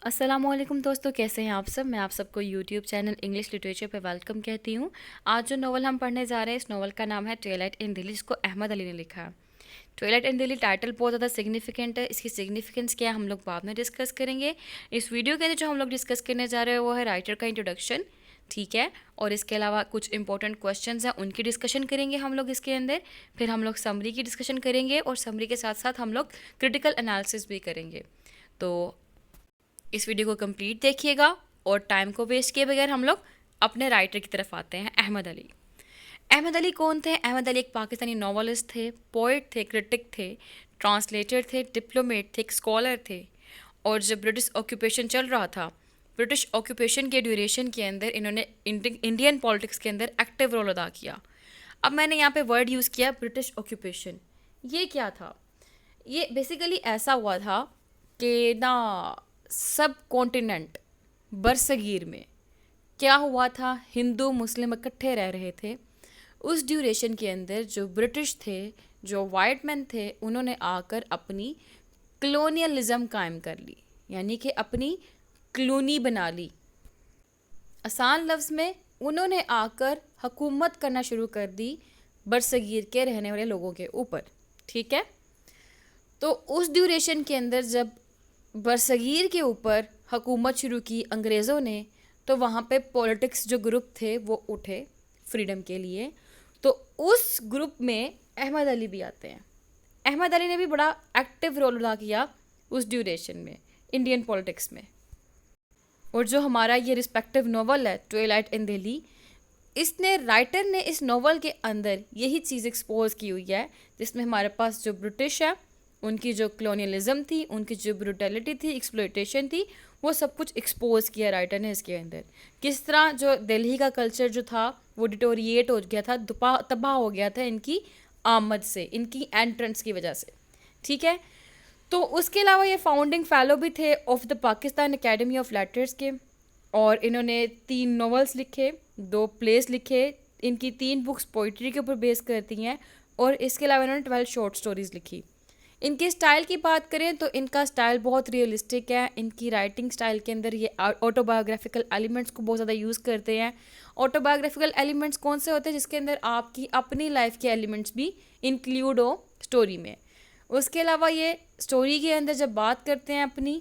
अस्सलामुअलैकुम दोस्तों, कैसे हैं आप सब। मैं आप सबको यूट्यूब चैनल इंग्लिश लिटरेचर पे वेलकम कहती हूँ। आज जो नॉवल हम पढ़ने जा रहे हैं, इस नॉवल का नाम है ट्वेलाइट इन दिल्ली, जिसको अहमद अली ने लिखा है। ट्वेलाइट इन दिल्ली टाइटल बहुत ज़्यादा सिग्निफिकेंट है। इसकी सिग्निफिकेंस क्या है हम लोग बाद में डिस्कस करेंगे। इस वीडियो के अंदर जो हम लोग डिस्कस करने जा रहे हैं वो है राइटर का इंट्रोडक्शन, ठीक है। और इसके अलावा कुछ इंपॉर्टेंट क्वेश्चंस हैं, उनकी डिस्कशन करेंगे हम लोग इसके अंदर। फिर हम लोग समरी की डिस्कशन करेंगे और समरी के साथ साथ हम लोग क्रिटिकल एनालिसिस भी करेंगे। तो इस वीडियो को कंप्लीट देखिएगा और टाइम को वेस्ट किए बगैर हम लोग अपने राइटर की तरफ आते हैं, अहमद अली। अहमद अली कौन थे? अहमद अली एक पाकिस्तानी नॉवलिस्ट थे, पोइट थे, क्रिटिक थे, ट्रांसलेटर थे, डिप्लोमेट थे, एक स्कॉलर थे। और जब ब्रिटिश ऑक्यूपेशन चल रहा था, ब्रिटिश ऑक्यूपेशन के ड्यूरेशन के अंदर इन्होंने इंडियन पॉलिटिक्स के अंदर एक्टिव रोल अदा किया। अब मैंने यहाँ पे वर्ड यूज़ किया ब्रिटिश ऑक्यूपेशन। ये क्या था? ये बेसिकली ऐसा हुआ था कि ना, सब कॉन्टिनेंट बरसगीर में क्या हुआ था, हिंदू मुस्लिम इकट्ठे रह रहे थे। उस ड्यूरेशन के अंदर जो ब्रिटिश थे, जो वाइट मैन थे, उन्होंने आकर अपनी कलोनियलिज्म कायम कर ली, यानी कि अपनी कलोनी बना ली। आसान लफ्ज़ में उन्होंने आकर हुकूमत करना शुरू कर दी बरसगीर के रहने वाले लोगों के ऊपर, ठीक है। तो उस ड्यूरेशन के अंदर जब बरसगीर के ऊपर हुकूमत शुरू की अंग्रेज़ों ने, तो वहाँ पे पॉलिटिक्स जो ग्रुप थे वो उठे फ्रीडम के लिए। तो उस ग्रुप में अहमद अली भी आते हैं। अहमद अली ने भी बड़ा एक्टिव रोल अदा किया उस ड्यूरेशन में इंडियन पॉलिटिक्स में। और जो हमारा ये रिस्पेक्टिव नॉवल है ट्वेलाइट इन दिल्ली, इसने राइटर ने इस नॉवल के अंदर यही चीज़ एक्सपोज की हुई है, जिसमें हमारे पास जो ब्रिटिश है, उनकी जो कलोनियलिज्म थी, उनकी जो ब्रूटैलिटी थी, एक्सप्लॉयटेशन थी, वो सब कुछ एक्सपोज किया राइटर ने इसके अंदर। किस तरह जो दिल्ली का कल्चर जो था वो डिटोरिएट हो गया था, तबाह हो गया था इनकी आमद से, इनकी एंट्रेंस की वजह से, ठीक है। तो उसके अलावा ये फाउंडिंग फेलो भी थे of the Pakistan academy of letters के। और इन्होंने 3 नॉवेल्स लिखे, 2 प्लेस लिखे। इनकी 3 बुक्स पोइट्री के ऊपर बेस करती हैं। और इसके अलावा इन्होंने 12 शॉर्ट स्टोरीज़ लिखी। इनके स्टाइल की बात करें तो इनका स्टाइल बहुत रियलिस्टिक है। इनकी राइटिंग स्टाइल के अंदर ये ऑटोबायोग्राफिकल एलिमेंट्स को बहुत ज़्यादा यूज़ करते हैं। ऑटोबायोग्राफिकल एलिमेंट्स कौन से होते हैं? जिसके अंदर आपकी अपनी लाइफ के एलिमेंट्स भी इंक्लूड हो स्टोरी में। उसके अलावा ये स्टोरी के अंदर जब बात करते हैं अपनी,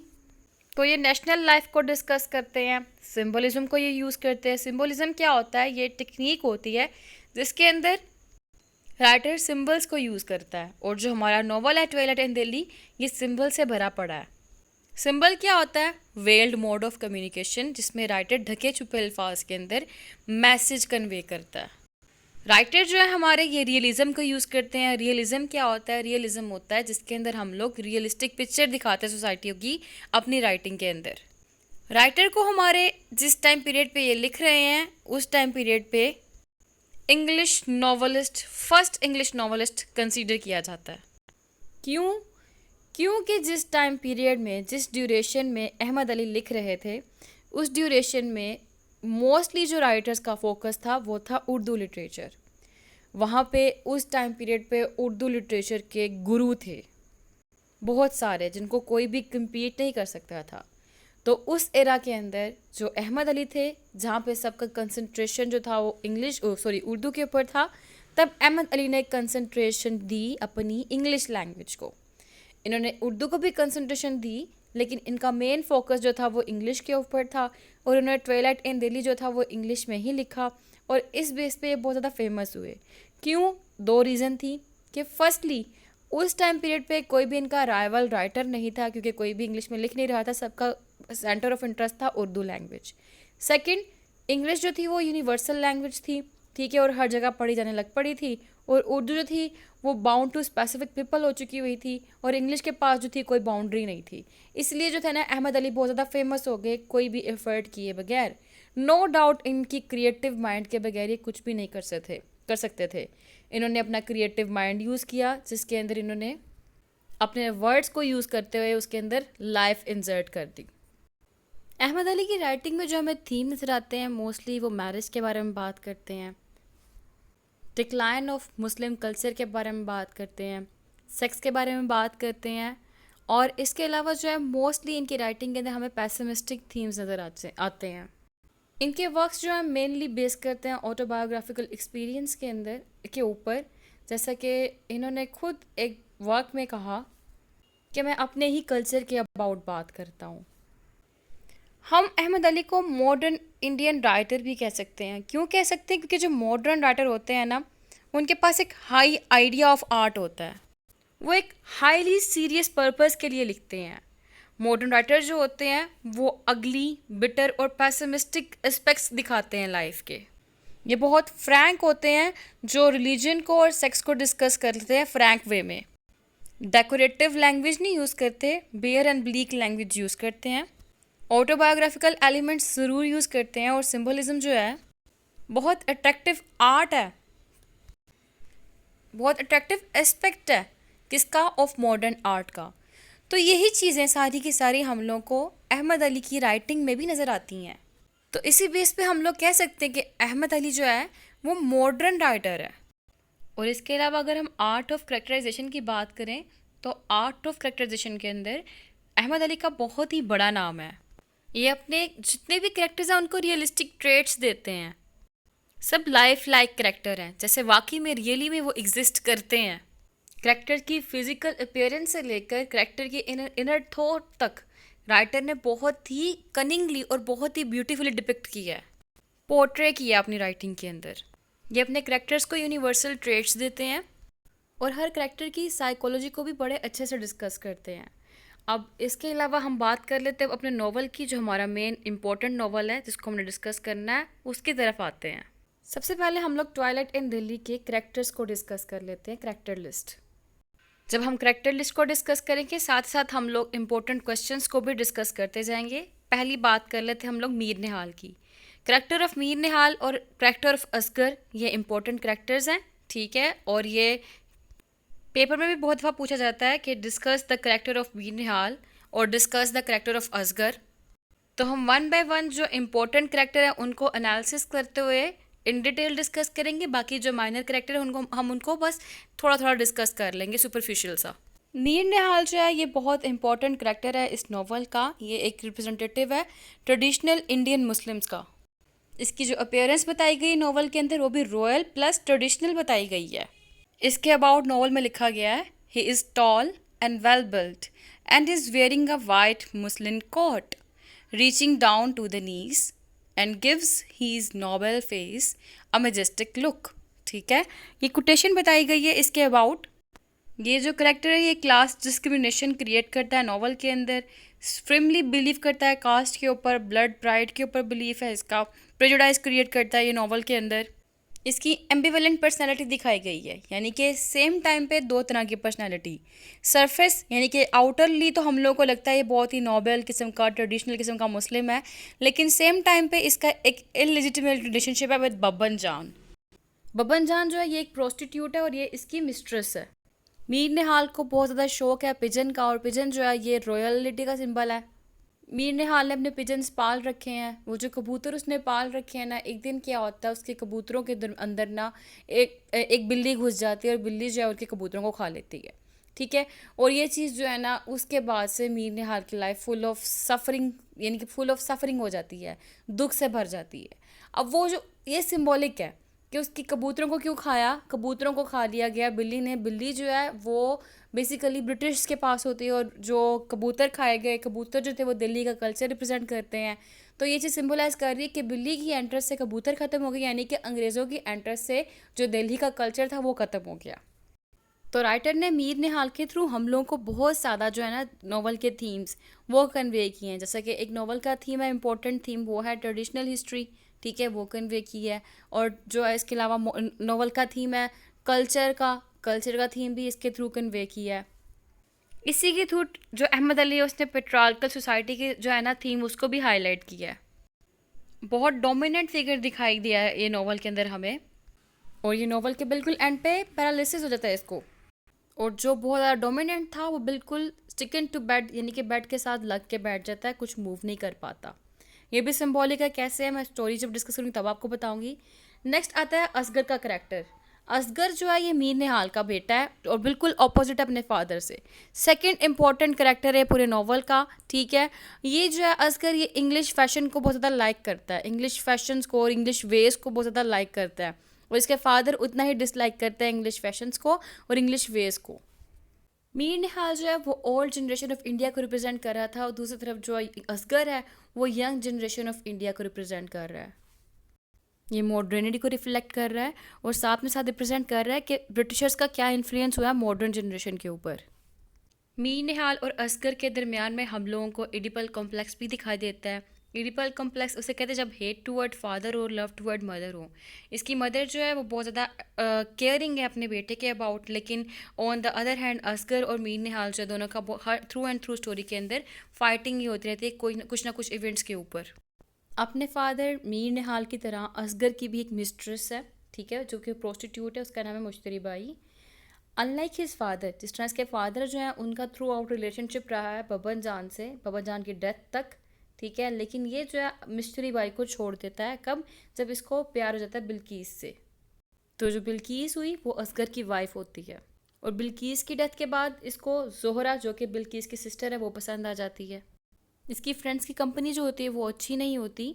तो ये नेशनल लाइफ को डिस्कस करते हैं, सिंबलिज्म को ये यूज़ करते हैं। सिंबलिज्म क्या होता है? ये टेक्निक होती है जिसके अंदर राइटर सिंबल्स को यूज़ करता है। और जो हमारा नॉवल है ट्वेलाइट इन दिल्ली, ये सिंबल से भरा पड़ा है। सिंबल क्या होता है? वेल्ड मोड ऑफ कम्युनिकेशन, जिसमें राइटर ढके छुपे अल्फाज के अंदर मैसेज कन्वे करता है। राइटर जो है हमारे, ये रियलिज्म को यूज़ करते हैं। रियलिज्म क्या होता है? रियलिज्म होता है जिसके अंदर हम लोग रियलिस्टिक पिक्चर दिखाते हैं सोसाइटी की अपनी राइटिंग के अंदर। राइटर को हमारे जिस टाइम पीरियड पे ये लिख रहे हैं, उस टाइम पीरियड पे English novelist, first English novelist consider किया जाता है। क्यों? क्योंकि जिस टाइम पीरियड में, जिस ड्यूरेशन में अहमद अली लिख रहे थे, उस ड्यूरेशन में मोस्टली जो राइटर्स का फोकस था वो था उर्दू लिटरेचर। वहाँ पे उस टाइम पीरियड पे उर्दू लिटरेचर के गुरु थे बहुत सारे, जिनको कोई भी कम्पीट नहीं कर सकता था। तो उस एरा के अंदर जो अहमद अली थे, जहाँ पे सबका कंसंट्रेशन जो था वो उर्दू के ऊपर था, तब अहमद अली ने कंसंट्रेशन दी अपनी इंग्लिश लैंग्वेज को। इन्होंने उर्दू को भी कंसंट्रेशन दी, लेकिन इनका मेन फोकस जो था वो इंग्लिश के ऊपर था। और उन्होंने ट्वेलाइट इन दिल्ली जो था वो इंग्लिश में ही लिखा। और इस बेस पे ये बहुत ज़्यादा फेमस हुए। क्यों? 2 रीज़न थी कि फर्स्टली उस टाइम पीरियड पे कोई भी इनका राइवल राइटर नहीं था, क्योंकि कोई भी इंग्लिश में लिख नहीं रहा था, सबका सेंटर ऑफ इंटरेस्ट था उर्दू लैंग्वेज। सेकंड, इंग्लिश जो थी वो यूनिवर्सल लैंग्वेज थी, ठीक है, और हर जगह पढ़ी जाने लग पड़ी थी। और उर्दू जो थी वो बाउंड टू स्पेसिफिक पीपल हो चुकी हुई थी, और इंग्लिश के पास जो थी कोई बाउंड्री नहीं थी। इसलिए जो था ना, अहमद अली बहुत ज़्यादा फेमस हो गए कोई भी एफर्ट किए बगैर। नो डाउट इनकी क्रिएटिव माइंड के बगैर ये कुछ भी नहीं कर सकते थे। इन्होंने अपना क्रिएटिव माइंड यूज़ किया, जिसके अंदर इन्होंने अपने वर्ड्स को यूज़ करते हुए उसके अंदर लाइफ इंसर्ट कर दी। अहमद अली की राइटिंग में जो हमें थीम नज़र आते हैं, मोस्टली वो मैरिज के बारे में बात करते हैं, डिक्लाइन ऑफ मुस्लिम कल्चर के बारे में बात करते हैं, सेक्स के बारे में बात करते हैं, और इसके अलावा जो है मोस्टली इनकी राइटिंग के अंदर हमें पैसिमिस्टिक थीम्स नज़र आते हैं। इनके वर्क्स जो है मेनली बेस करते हैं ऑटोबायोग्राफिकल एक्सपीरियंस के अंदर के ऊपर, जैसा कि इन्होंने खुद एक वर्क में कहा कि मैं अपने ही कल्चर के अबाउट बात करता हूँ। हम अहमद अली को मॉडर्न इंडियन राइटर भी कह सकते हैं। क्यों कह सकते हैं? क्योंकि जो मॉडर्न राइटर होते हैं ना, उनके पास एक हाई आइडिया ऑफ आर्ट होता है, वो एक हाईली सीरियस पर्पस के लिए लिखते हैं। मॉडर्न राइटर जो होते हैं वो अगली, बिटर और पैसिमिस्टिक एस्पेक्ट्स दिखाते हैं लाइफ के। ये बहुत फ्रैंक होते हैं, जो रिलीजन को और सेक्स को डिस्कस करते हैं फ्रैंक वे में। डेकोरेटिव लैंग्वेज नहीं यूज़ करते, bare and bleak language use करते हैं। ऑटोबायोग्राफिकल एलिमेंट्स ज़रूर यूज़ करते हैं, और सिंबलिज्म जो है बहुत अट्रैक्टिव आर्ट है, बहुत अट्रैक्टिव एस्पेक्ट है किसका? ऑफ मॉडर्न आर्ट का। तो यही चीज़ें सारी की सारी हम लोग को अहमद अली की राइटिंग में भी नज़र आती हैं। तो इसी बेस पे हम लोग कह सकते हैं कि अहमद अली जो है वो मॉडर्न राइटर है। और इसके अलावा अगर हम आर्ट ऑफ करेक्टराइजेशन की बात करें, तो आर्ट ऑफ करेक्टराइजेशन के अंदर अहमद अली का बहुत ही बड़ा नाम है। ये अपने जितने भी करेक्टर्स हैं उनको रियलिस्टिक ट्रेट्स देते हैं, सब लाइफ लाइक करेक्टर हैं, जैसे वाकई में रियली में वो एग्जिस्ट करते हैं। करेक्टर की फिजिकल अपीयरेंस से लेकर करेक्टर की इनर थॉट तक राइटर ने बहुत ही कनिंगली और बहुत ही ब्यूटीफुली डिपिक्ट किया है, पोर्ट्रे किया अपनी राइटिंग के अंदर। ये अपने करेक्टर्स को यूनिवर्सल ट्रेट्स देते हैं और हर करेक्टर की साइकोलॉजी को भी बड़े अच्छे से डिस्कस करते हैं। अब इसके अलावा हम बात कर लेते हैं अपने नॉवल की, जो हमारा मेन इंपॉर्टेंट नॉवल है जिसको हमने डिस्कस करना है, उसकी तरफ आते हैं। सबसे पहले हम लोग ट्वाइलाइट इन दिल्ली के करेक्टर्स को डिस्कस कर लेते हैं, करेक्टर लिस्ट। जब हम करेक्टर लिस्ट को डिस्कस करेंगे, साथ साथ हम लोग इम्पोर्टेंट क्वेश्चंस को भी डिस्कस करते जाएंगे। पहली बात कर लेते हैं हम लोग मीर निहाल की। करेक्टर ऑफ मीर निहाल और करेक्टर ऑफ असगर, ये इंपॉर्टेंट करेक्टर्स हैं, ठीक है। और ये पेपर में भी बहुत दफ़ा पूछा जाता है कि discuss the character of Mir Nihal और discuss the character of Asghar. तो हम वन बाय वन जो इम्पोर्टेंट करेक्टर हैं उनको एनालिसिस करते हुए इन डिटेल डिस्कस करेंगे। बाकी जो माइनर करेक्टर है उनको बस थोड़ा थोड़ा डिस्कस कर लेंगे, सुपरफिशियल सा। मीर निहाल जो है ये बहुत इंपॉर्टेंट करेक्टर है इस नॉवल का। ये एक रिप्रेजेंटेटिव है ट्रेडिशनल इंडियन मुस्लिम्स का। इसकी जो अपीयरेंस बताई गई नॉवल के अंदर वो भी रॉयल प्लस ट्रेडिशनल बताई गई है। इसके अबाउट नॉवल में लिखा गया है, he is tall and well built and is wearing a white muslin coat reaching down to the knees and gives his noble face a majestic look। ठीक है, ये कोटेशन बताई गई है इसके अबाउट। ये जो करेक्टर है ये क्लास डिस्क्रिमिनेशन क्रिएट करता है नॉवल के अंदर, फ्रिमली बिलीव करता है कास्ट के ऊपर, ब्लड प्राइड के ऊपर बिलीफ है इसका, प्रेजुडाइज क्रिएट करता है ये नॉवल के अंदर। इसकी एम्बिवेलेंट पर्सनैलिटी दिखाई गई है, यानी कि सेम टाइम पे दो तरह की पर्सनैलिटी। सरफेस यानी कि आउटरली तो हम लोगों को लगता है ये बहुत ही नोबल किस्म का, ट्रेडिशनल किस्म का मुस्लिम है, लेकिन सेम टाइम पे इसका एक इलेजिटिमेट रिलेशनशिप है विद बब्बन जान। बब्बन जान जो है ये एक प्रोस्टिट्यूट है और ये इसकी मिस्ट्रेस है। मीर निहाल को बहुत ज़्यादा शौक है पिजन का, और पिजन जो है ये रॉयलिटी का सिंबल है। मीर निहाल ने अपने पिजन्स पाल रखे हैं। वो जो कबूतर उसने पाल रखे हैं ना, एक दिन क्या होता है उसके कबूतरों के अंदर ना एक बिल्ली घुस जाती है और बिल्ली जो है उनके कबूतरों को खा लेती है, ठीक है। और ये चीज़ जो है ना उसके बाद से मीर निहाल की लाइफ फुल ऑफ सफरिंग, यानी कि फुल ऑफ सफरिंग हो जाती है, दुख से भर जाती है। अब वो जो ये सिम्बॉलिक है कि उसकी कबूतरों को क्यों खाया, कबूतरों को खा लिया गया बिल्ली ने। बिल्ली जो है वो बेसिकली ब्रिटिश के पास होती है, और जो कबूतर खाए गए कबूतर जो थे वो दिल्ली का कल्चर रिप्रेजेंट करते हैं। तो ये चीज़ सिंबलाइज कर रही है कि बिल्ली की एंट्रेंस से कबूतर ख़त्म हो गई, यानी कि अंग्रेज़ों की एंट्रेंस से जो दिल्ली का कल्चर था वो ख़त्म हो गया। तो राइटर ने मीर निहाल के थ्रू हम लोगों को बहुत ज़्यादा जो है ना नॉवल के थीम्स वो कन्वे किए हैं। जैसा कि एक नॉवल का थीम है, इंपॉर्टेंट थीम वो है ट्रेडिशनल हिस्ट्री, ठीक है, वो कन्वे की है। और जो है इसके अलावा नॉवल का थीम है कल्चर का थीम भी इसके थ्रू कन्वे किया है। इसी के थ्रू जो अहमद अली है उसने पेट्रार्कल सोसाइटी के जो है ना थीम उसको भी हाईलाइट किया है। बहुत डोमिनेंट फिगर दिखाई दिया है ये नॉवल के अंदर हमें, और ये नॉवल के बिल्कुल एंड पे पैरालिसिस हो जाता है इसको, और जो बहुत ज़्यादा डोमिनेंट था वो बिल्कुल स्टिकन टू बेड, यानी कि बेड के साथ लग के बैठ जाता है, कुछ मूव नहीं कर पाता। ये भी सिंबॉलिक है कैसे है, मैं स्टोरी जब डिस्कस करूँगी तब आपको बताऊँगी। नेक्स्ट आता है असगर का करेक्टर। असगर जो है ये मीर निहाल का बेटा है और बिल्कुल ऑपोजिट अपने फादर से। सेकंड इम्पॉर्टेंट करेक्टर है पूरे नॉवल का, ठीक है। ये जो है असगर ये इंग्लिश फैशन को बहुत ज़्यादा लाइक करता है, इंग्लिश फैशंस को और इंग्लिश वेज को बहुत ज़्यादा लाइक करता है, और इसके फादर उतना ही डिसलाइक करते हैं इंग्लिश फैशंस को और इंग्लिश वेज को। मीर निहाल जो है वो ओल्ड जनरेशन ऑफ इंडिया को रिप्रेजेंट कर रहा था, और दूसरी तरफ जो असगर है वो यंग जनरेशन ऑफ इंडिया को रिप्रेजेंट कर रहा है। ये मॉडर्निटी को रिफ्लेक्ट कर रहा है और साथ में साथ रिप्रेजेंट कर रहा है कि ब्रिटिशर्स का क्या इन्फ्लुएंस हुआ है मॉडर्न जनरेशन के ऊपर। मीर निहाल और असगर के दरमियान में हम लोगों को इडिपल कॉम्प्लेक्स भी दिखाई देता है। इडिपल कॉम्प्लेक्स उसे कहते हैं जब हेट टूवर्ड फादर और लव टूवर्ड मदर हो। इसकी मदर जो है वो बहुत ज़्यादा केयरिंग है अपने बेटे के अबाउट, लेकिन on the other hand Asghar और मीर निहाल जो है दोनों का हर थ्रू एंड थ्रू स्टोरी के अंदर फाइटिंग ही होती रहती है कोई कुछ ना कुछ इवेंट्स के ऊपर। अपने फादर मीर निहाल की तरह असगर की भी एक मिस्ट्रेस है, ठीक है, जो कि प्रोस्टिट्यूट है, उसका नाम है मुश्तरी बाई। अनलाइक हिज फादर, जिस तरह इसके फादर जो हैं उनका थ्रू आउट रिलेशनशिप रहा है बबन जान से, बबन जान की डेथ तक, ठीक है, लेकिन ये जो है मिस्ट्री बाई को छोड़ देता है कब, जब इसको प्यार हो जाता है बिल्किस से। तो जो बिल्किस हुई वो असगर की वाइफ होती है, और बिल्किस की डेथ के बाद इसको जोहरा जो कि बिल्किस की सिस्टर है वो पसंद आ जाती है। इसकी फ्रेंड्स की कंपनी जो होती है वो अच्छी नहीं होती,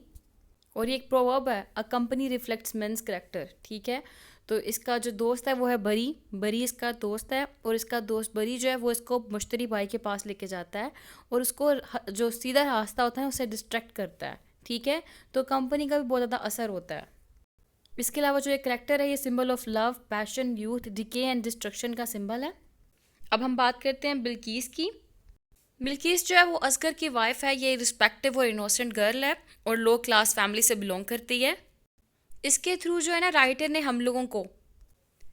और ये एक प्रोवर्ब है, a company reflects man's character, ठीक है। तो इसका जो दोस्त है वो है बरी, बरी इसका दोस्त है, और इसका दोस्त बरी जो है वो इसको मुश्तरी भाई के पास लेके जाता है और उसको जो सीधा रास्ता होता है उसे डिस्ट्रैक्ट करता है, ठीक है। तो कंपनी का भी बहुत ज़्यादा असर होता है। इसके अलावा जो ये करेक्टर है ये symbol of love, passion, youth, decay and destruction का सिंबल है। अब हम बात करते हैं बिल्किस की। बिल्किस जो है वो असगर की वाइफ है, ये रिस्पेक्टिव और इनोसेंट गर्ल है और लो क्लास फैमिली से बिलोंग करती है। इसके थ्रू जो है ना राइटर ने हम लोगों को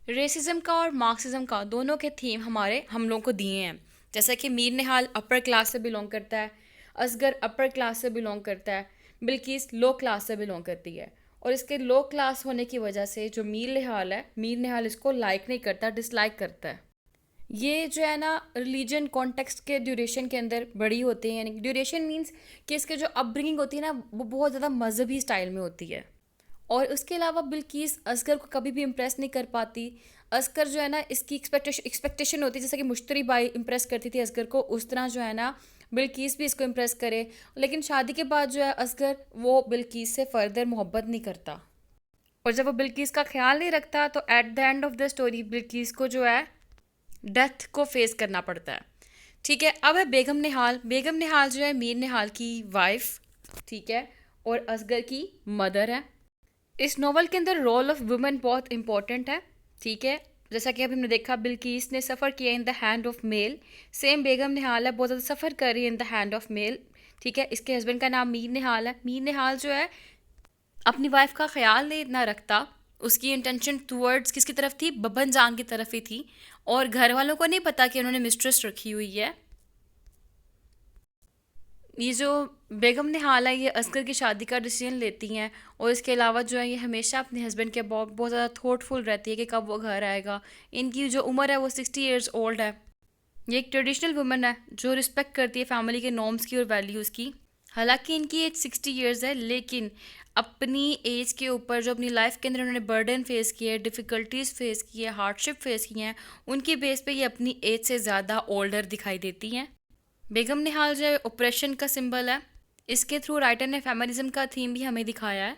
रेसिज्म का और मार्क्सिज्म का दोनों के थीम हम लोगों को दिए हैं। जैसा कि मीर निहाल अपर क्लास से बिलोंग करता है, असगर अपर क्लास से बिलोंग करता है, बिल्किस लो क्लास से बिलोंग करती है, और इसके लो क्लास होने की वजह से जो मीर निहाल है, मीर निहाल इसको लाइक नहीं करता, डिसलाइक करता है। ये जो है ना रिलीजन कॉन्टेक्स्ट के ड्यूरेशन के अंदर बड़ी होती है, यानी ड्यूरेशन मीन्स कि इसके जो अपब्रिंगिंग होती है ना वो बहुत ज़्यादा मजहबी स्टाइल में होती है। और उसके अलावा बिल्किस असगर को कभी भी इम्प्रेस नहीं कर पाती। असगर जो है ना इसकी एक्सपेक्टेशन होती है जैसे कि मुश्तरी बाई इम्प्रेस करती थी असगर को, उस तरह जो है ना बिल्किस भी इसको इम्प्रेस करे, लेकिन शादी के बाद जो है असगर वो बिल्किस से फर्दर मोहब्बत नहीं करता, और जब वो बिल्किस का ख्याल नहीं रखता तो at the end of the story Bilkis को जो है डेथ को फेस करना पड़ता है, ठीक है। अब है बेगम निहाल। बेगम निहाल जो है मीर निहाल की वाइफ, ठीक है, और असगर की मदर है। इस नॉवल के अंदर रोल ऑफ वुमेन बहुत इंपॉर्टेंट है, ठीक है। जैसा कि अभी हमने देखा बिल्किस ने सफ़र किया in the hand of male, same Begum Nihal है बहुत ज़्यादा सफ़र कर रही है in the hand of male, ठीक है। इसके हस्बैंड का नाम मीर निहाल है। मीर निहाल जो है अपनी वाइफ का ख्याल नहीं इतना रखता, उसकी इंटेंशन टूवर्ड्स किसकी तरफ थी, बबन जान की तरफ ही थी, और घर वालों को नहीं पता कि उन्होंने मिस्ट्रेस रखी हुई है। ये जो बेगम निहाल है ये असगर की शादी का डिसीजन लेती हैं, और इसके अलावा जो है ये हमेशा अपने हस्बैंड के बहुत बहुत ज़्यादा थॉटफुल रहती है कि कब वो घर आएगा। इनकी जो उम्र है वो 60 ईयर्स ओल्ड है। ये एक ट्रेडिशनल वुमन है जो रिस्पेक्ट करती है फैमिली के नॉर्म्स की और वैल्यूज़ की। हालांकि इनकी एज 60 ईयर्स है, लेकिन अपनी एज के ऊपर जो अपनी लाइफ के अंदर उन्होंने बर्डन फेस किया है, डिफ़िकल्टीज फेस की है, हार्डशिप फेस की हैं, उनकी बेस पे ये अपनी एज से ज़्यादा ओल्डर दिखाई देती हैं। बेगम निहाल जो है ऑपरेशन का सिंबल है। इसके थ्रू राइटर ने फेमिनिज्म का थीम भी हमें दिखाया है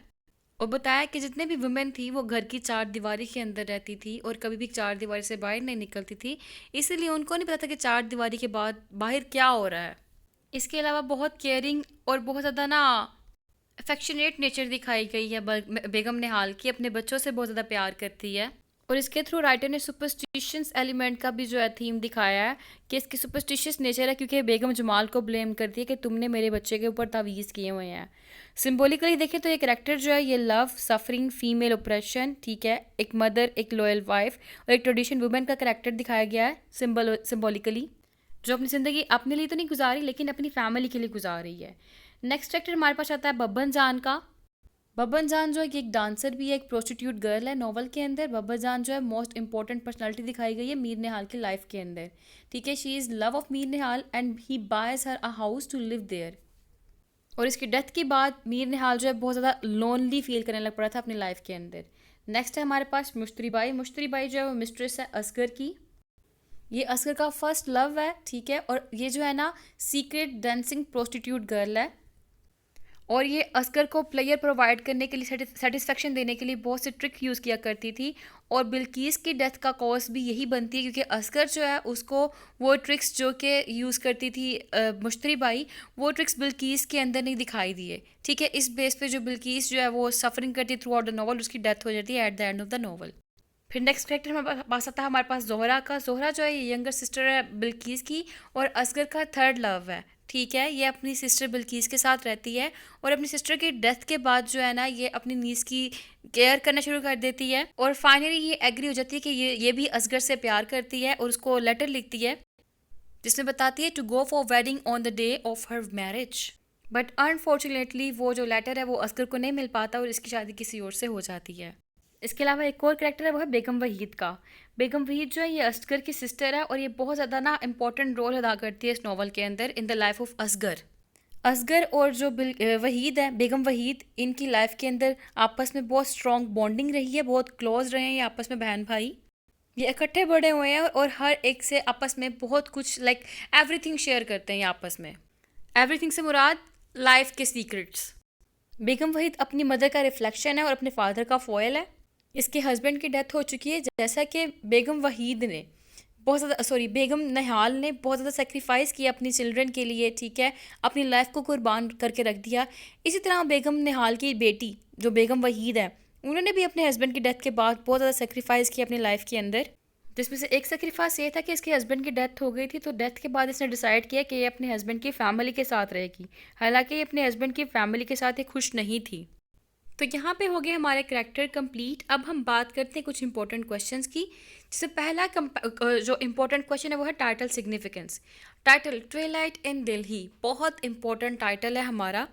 और बताया कि जितने भी वुमेन थी वो घर की चार दीवारी के अंदर रहती थी और कभी भी चार दीवारी से बाहर नहीं निकलती थी, इसलिए उनको नहीं पता था कि चार दीवारी के बाद बाहर क्या हो रहा है। इसके अलावा बहुत केयरिंग और बहुत ज़्यादा ना अफेक्शनेट नेचर दिखाई गई है बेगम निहाल की, अपने बच्चों से बहुत ज़्यादा प्यार करती है। और इसके थ्रू राइटर ने सुपरस्टिशियस एलिमेंट का भी जो है थीम दिखाया है कि इसकी सुपरस्टिशियस नेचर है क्योंकि बेगम जमाल को ब्लेम करती है कि तुमने मेरे बच्चे के ऊपर तावीज़ किए हुए हैं। सिंबॉलिकली देखें तो ये करेक्टर जो है ये लव, सफरिंग, फीमेल ऑपरेशन, ठीक है, एक मदर, एक लॉयल वाइफ और एक ट्रेडिशन वुमेन का करेक्टर दिखाया गया है सिंबॉलिकली, जो अपनी ज़िंदगी अपने लिए तो नहीं गुजारी लेकिन अपनी फैमिली के लिए गुजार रही है। नेक्स्ट करेक्टर हमारे पास आता है बब्बन जान का। बब्बन जान जो है कि एक डांसर भी है, एक प्रोस्टिट्यूट गर्ल है। नॉवल के अंदर बब्बन जान जो है मोस्ट इंपॉर्टेंट पर्सनालिटी दिखाई गई है मीर निहाल की लाइफ के अंदर, ठीक है। She is love of Mir Nihal and he buys her a house to live there. और इसकी डेथ के बाद मीर निहाल जो है बहुत ज़्यादा लोनली फील करने लग पड़ा था अपनी लाइफ के अंदर। नेक्स्ट है हमारे पास मुश्तरी बाई। मुश्तरी बाई जो है वो मिस्ट्रेस है असगर की। ये असगर का फर्स्ट लव है, ठीक है, और ये जो है ना सीक्रेट डांसिंग प्रोस्टिट्यूट गर्ल है, और ये असगर को प्लेयर प्रोवाइड करने के लिए, सेटिस्फेक्शन देने के लिए बहुत से ट्रिक यूज़ किया करती थी। और बिल्किस की डेथ का कॉज भी यही बनती है, क्योंकि असगर जो है उसको वो ट्रिक्स जो कि यूज़ करती थी मुश्तरी बाई, वो ट्रिक्स बिल्किस के अंदर नहीं दिखाई दिए, ठीक है। इस बेस पे जो बिल्किस जो है वो सफरिंग करती है थ्रू आउट द नॉवल, उसकी डेथ हो जाती है at the end of the novel. फिर नेक्स्ट कैरेक्टर हमारे पास आता है हमारे पास जोहरा का। जोहरा जो है ये यंगर सिस्टर है बिल्किस की, और असगर का थर्ड लव है, ठीक है। ये अपनी सिस्टर बिल्किस के साथ रहती है, और अपनी सिस्टर की डेथ के बाद जो है ना ये अपनी नीस की केयर करना शुरू कर देती है, और फाइनली ये एग्री हो जाती है कि ये भी असगर से प्यार करती है, और उसको लेटर लिखती है जिसमें बताती है to go for wedding on the day of her marriage. But unfortunately वो जो लेटर है वो असगर को नहीं मिल पाता, और इसकी शादी किसी और से हो जाती है। इसके अलावा एक और कैरेक्टर है वो है बेगम वहीद का। बेगम वहीद जो है ये असगर की सिस्टर है, और ये बहुत ज़्यादा ना इंपॉर्टेंट रोल अदा करती है इस नावल के अंदर in the life of Asghar. Asghar और जो वहीद है, बेगम वहीद, इनकी लाइफ के अंदर आपस में बहुत स्ट्रॉन्ग बॉन्डिंग रही है, बहुत क्लोज रहे हैं ये आपस में बहन भाई। ये इकट्ठे बड़े हुए हैं, और हर एक से आपस में बहुत कुछ लाइक एवरीथिंग शेयर करते हैं ये आपस में। एवरीथिंग से मुराद लाइफ के सीक्रेट्स। बेगम वहीद अपनी मदर का रिफ्लेक्शन है और अपने फादर का फॉयल है। इसके हस्बैंड की डेथ हो चुकी है, जैसा कि बेगम वहीद ने बेगम निहाल ने बहुत ज़्यादा सेक्रीफाइस किया अपनी चिल्ड्रन के लिए, ठीक है, अपनी लाइफ को कुर्बान करके रख दिया। इसी तरह बेगम निहाल की बेटी जो बेगम वहीद है, उन्होंने भी अपने हस्बैंड की डेथ के बाद बहुत ज़्यादा सेक्रीफाइस किया अपनी लाइफ के अंदर, जिसमें से एक सेक्रीफाइस ये था कि इसके हस्बैंड की डेथ हो गई थी, तो डेथ के बाद इसने डिसाइड किया कि ये अपने हस्बैंड की फैमिली के साथ रहेगी। हालांकि ये अपने हस्बैंड की फैमिली के साथ ये खुश नहीं थी। तो यहाँ पे हो गए हमारे कैरेक्टर कंप्लीट। अब हम बात करते हैं कुछ इंपॉर्टेंट क्वेश्चंस की, जिससे पहला जो इंपॉर्टेंट क्वेश्चन है वो है टाइटल सिग्निफिकेंस। टाइटल ट्वेलाइट इन दिल्ली, बहुत इंपॉर्टेंट टाइटल है हमारा।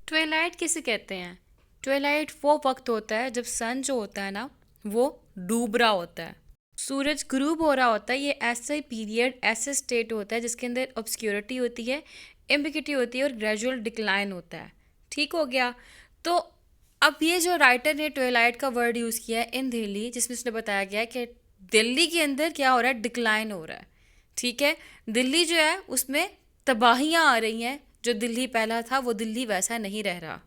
ट्वेलाइट किसे कहते हैं? ट्वेलाइट वो वक्त होता है जब सन जो होता है ना वो डूब रहा होता है, सूरज ग्रूब हो रहा होता है। ये ऐसा पीरियड, ऐसा स्टेट होता है जिसके अंदर ऑब्सक्योरिटी होती है, एम्बिग्यूटी होती है, और ग्रेजुअल डिक्लाइन होता है, ठीक हो गया। तो अब ये जो राइटर ने ट्वेलाइट का वर्ड यूज़ किया है इन दिल्ली, जिसमें उसने बताया गया है कि दिल्ली के अंदर क्या हो रहा है, डिक्लाइन हो रहा है, ठीक है। दिल्ली जो है उसमें तबाहियाँ आ रही हैं, जो दिल्ली पहला था वो दिल्ली वैसा नहीं रह रहा।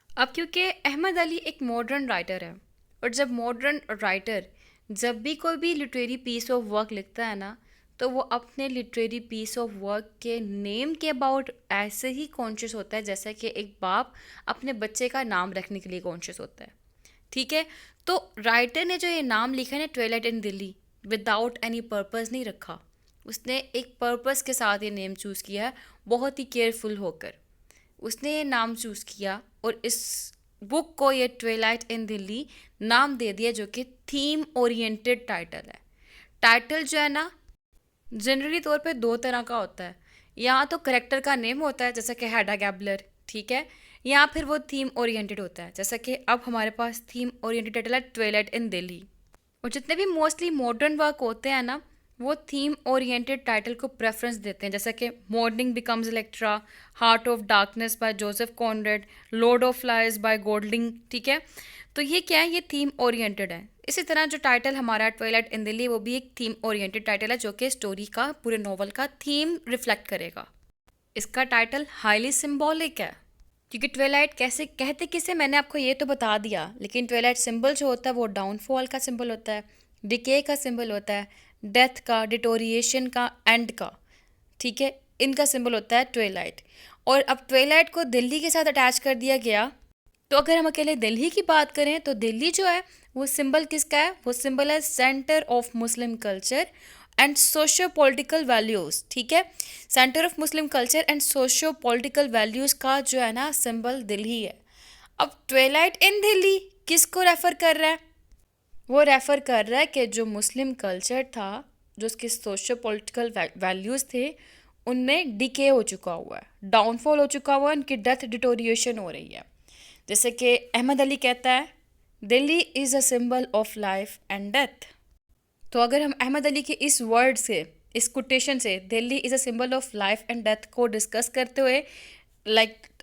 अब क्योंकि अहमद अली एक मॉडर्न राइटर है, और जब मॉडर्न राइटर जब भी कोई भी लिटरेरी पीस ऑफ वर्क लिखता है ना, तो वो अपने लिटरेरी पीस ऑफ वर्क के नेम के अबाउट ऐसे ही कॉन्शियस होता है जैसा कि एक बाप अपने बच्चे का नाम रखने के लिए कॉन्शियस होता है, ठीक है। तो राइटर ने जो ये नाम लिखा है ना ट्वेलाइट इन दिल्ली, विदाउट एनी पर्पस नहीं रखा, उसने एक पर्पस के साथ ये नेम चूज़ किया है, बहुत ही केयरफुल होकर उसने ये नाम चूज़ किया, और इस बुक को ये ट्वेलाइट इन दिल्ली नाम दे दिया, जो कि थीम ओरिएंटेड टाइटल है। टाइटल जो है ना जनरली तौर पे दो तरह का होता है, या तो करेक्टर का नेम होता है जैसा कि हैडा गैबलर, ठीक है, या फिर वो थीम ओरिएंटेड होता है, जैसा कि अब हमारे पास थीम ओरिएंटेड टाइटल है ट्वेलाइट इन दिल्ली। और जितने भी मोस्टली मॉडर्न वर्क होते हैं ना, वो थीम ओरिएंटेड टाइटल को प्रेफरेंस देते हैं, जैसा कि Mourning Becomes Electra, Heart of Darkness by Joseph Conrad, Lord of Flies by Golding, ठीक है। तो ये क्या है, ये थीम ओरिएंटेड है। इसी तरह जो टाइटल हमारा ट्वेलाइट इन दिल्ली, वो भी एक थीम ओरिएंटेड टाइटल है, जो कि स्टोरी का, पूरे नॉवल का थीम रिफ्लेक्ट करेगा। इसका टाइटल हाईली सिम्बॉलिक है, क्योंकि ट्वेलाइट कैसे कहते किसे मैंने आपको ये तो बता दिया, लेकिन ट्वेलाइट सिंबल जो होता है वो डाउनफॉल का सिंबल होता है, डिके का सिंबल होता है, डेथ का, डिटोरिएशन का, एंड का, ठीक है, इनका सिंबल होता है ट्वेलाइट। और अब ट्वेलाइट को दिल्ली के साथ अटैच कर दिया गया, तो अगर हम अकेले दिल्ली की बात करें तो दिल्ली जो है वो सिंबल किसका है, वो सिंबल है centre of Muslim culture and socio political values, ठीक है। Centre of Muslim culture and socio political values का जो है ना सिंबल दिल्ली है। अब ट्वेलाइट इन दिल्ली किसको रेफ़र कर रहा है, वो रेफ़र कर रहा है कि जो मुस्लिम कल्चर था, जो उसके सोशो पॉलिटिकल वैल्यूज़ थे, उनमें डिके हो चुका हुआ है, डाउनफॉल हो चुका हुआ है, उनकी डेथ डिटोरिएशन हो रही है। जैसे कि अहमद अली कहता है Delhi is a symbol of life and death. तो अगर हम अहमद अली के इस वर्ड से, इस कोटेशन से, Delhi is a symbol of life and death को डिस्कस करते हुए